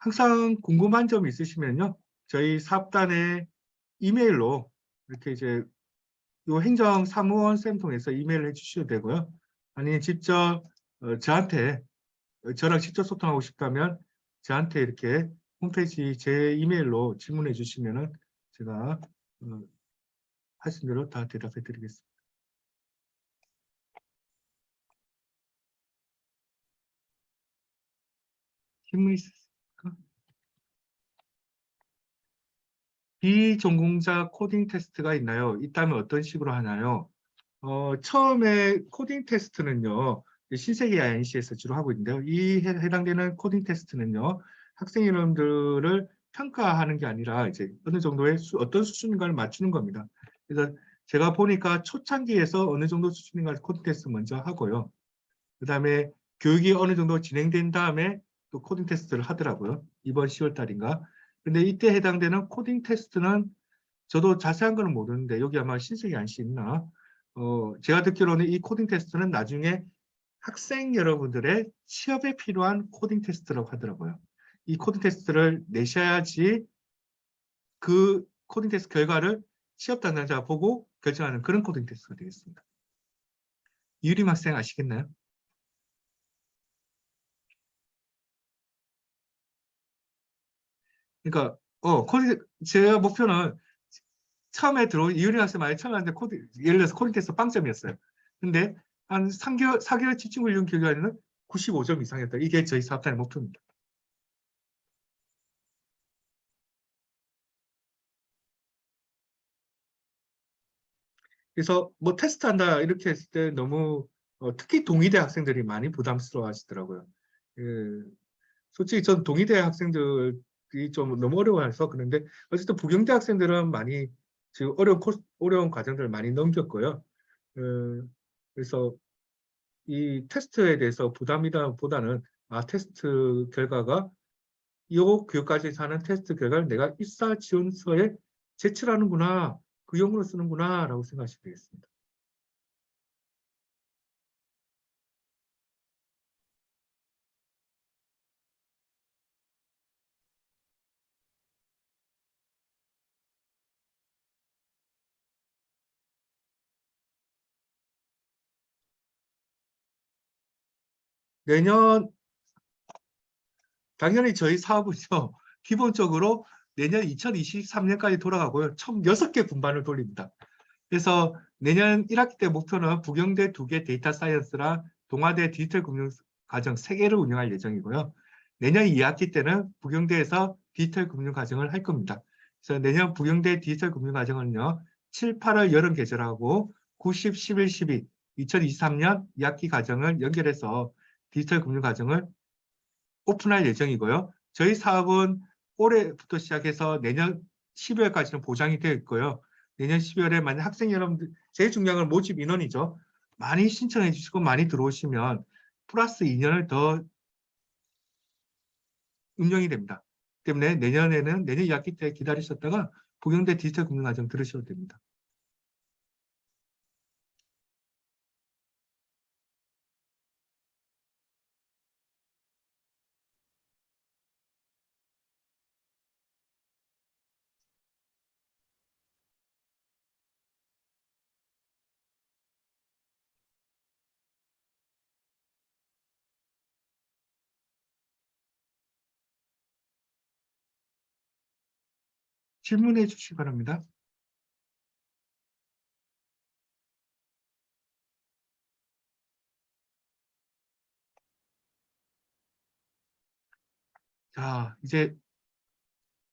항상 궁금한 점 있으시면요. 저희 사업단에 이메일로 이렇게 이제 요 행정사무원 쌤 통해서 이메일을 해주셔도 되고요. 아니면 직접 저랑 직접 소통하고 싶다면 저한테 이렇게 홈페이지 제 이메일로 질문해 주시면은 제가 하신 대로 다 대답해 드리겠습니다. 질문 있으십니까? 비전공자 코딩 테스트가 있나요? 있다면 어떤 식으로 하나요? 처음에 코딩 테스트는요, 신세계 INC에서 주로 하고 있는데요. 해당되는 코딩 테스트는요, 학생 여러분들을 평가하는 게 아니라 이제 어느 정도의 어떤 수준인가를 맞추는 겁니다. 그래서 제가 보니까 초창기에서 어느 정도 수준인가 코딩 테스트 먼저 하고요. 그 다음에 교육이 어느 정도 진행된 다음에 또 코딩 테스트를 하더라고요. 이번 10월 달인가. 근데 이때 해당되는 코딩 테스트는 저도 자세한 거는 모르는데 여기 아마 신세계 안씨 있나? 제가 듣기로는 이 코딩 테스트는 나중에 학생 여러분들의 취업에 필요한 코딩 테스트라고 하더라고요. 이 코딩 테스트를 내셔야지 그 코딩 테스트 결과를 취업 담당자가 보고 결정하는 그런 코딩 테스트가 되겠습니다. 유림 학생 아시겠나요? 그러니까 코딩 제 목표는 처음에 이유리 학생 많이 처음 하는데 예를 들어서 코딩 테스트 빵점이었어요. 근데 한 3개월, 4개월 집중 훈련 기간에는 95점 이상이었다. 이게 저희 사업단의 목표입니다. 그래서 뭐 테스트한다 이렇게 했을 때 너무 특히 동의대 학생들이 많이 부담스러워 하시더라고요. 솔직히 전 동의대 학생들이 좀 너무 어려워해서 그런데 어쨌든 부경대 학생들은 많이 지금 어려운 과정들을 많이 넘겼고요. 그래서 이 테스트에 대해서 부담이다 보다는 테스트 결과가 이 교육과정에서 하는 테스트 결과를 내가 입사 지원서에 제출하는구나, 그 용으로 쓰는구나 라고 생각하시면 되겠습니다. 내년 당연히 저희 사업은요, 기본적으로 내년 2023년까지 돌아가고요. 총 6개 분반을 돌립니다. 그래서 내년 1학기 때 목표는 부경대 2개 데이터 사이언스랑 동아대 디지털 금융 과정 3개를 운영할 예정이고요. 내년 2학기 때는 부경대에서 디지털 금융 과정을 할 겁니다. 그래서 내년 부경대 디지털 금융 과정은요, 7, 8월 여름 개설하고 9, 10, 11, 12, 2023년 2학기 과정을 연결해서 디지털 금융 과정을 오픈할 예정이고요. 저희 사업은 올해부터 시작해서 내년 12월까지는 보장이 되어 있고요. 내년 12월에 만약 학생 여러분들, 제일 중요한 건 모집 인원이죠. 많이 신청해 주시고 많이 들어오시면 플러스 2년을 더 운영이 됩니다. 때문에 내년 2학기 때 기다리셨다가 부경대 디지털 금융과정 들으셔도 됩니다. 질문해 주시기 바랍니다. 자, 이제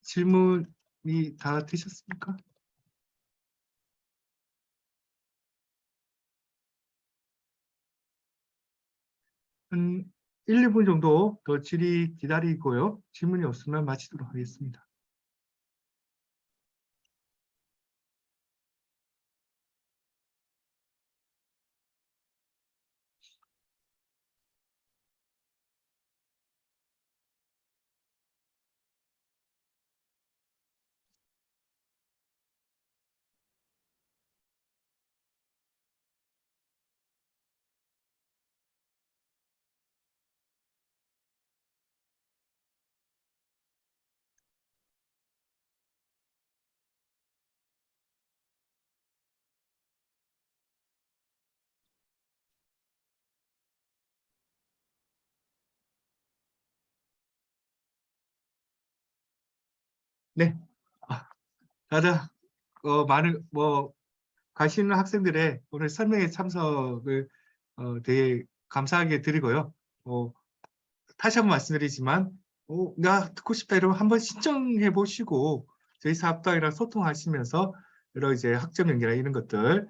질문이 다 되셨습니까? 한 1, 2분 정도 더 질의 기다리고요. 질문이 없으면 마치도록 하겠습니다. 네. 다들 많은 가시는 학생들의 오늘 설명회 참석을 되게 감사하게 드리고요. 다시 한번 말씀드리지만 나 듣고 싶다 이러면 한번 신청해 보시고 저희 사업장이랑 소통하시면서 여러 이제 학점 연계나 이런 것들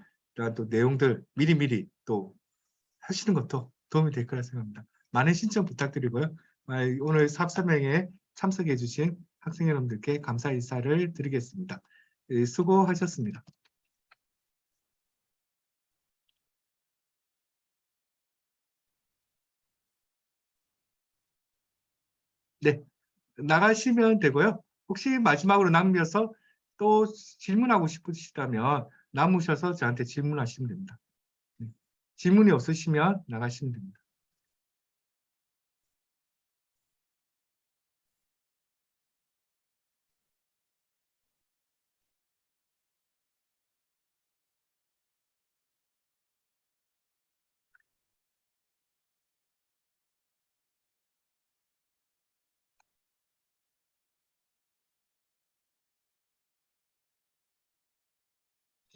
또 내용들 미리미리 또 하시는 것도 도움이 될 거라 생각합니다. 많은 신청 부탁드리고요. 오늘 사업 설명회에 참석해 주신 학생 여러분들께 감사 인사를 드리겠습니다. 수고하셨습니다. 네, 나가시면 되고요. 혹시 마지막으로 남겨서 또 질문하고 싶으시다면 남으셔서 저한테 질문하시면 됩니다. 네. 질문이 없으시면 나가시면 됩니다.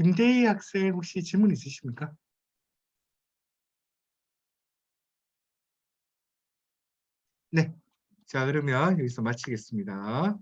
김대희 학생 혹시 질문 있으십니까? 네. 자, 그러면 여기서 마치겠습니다.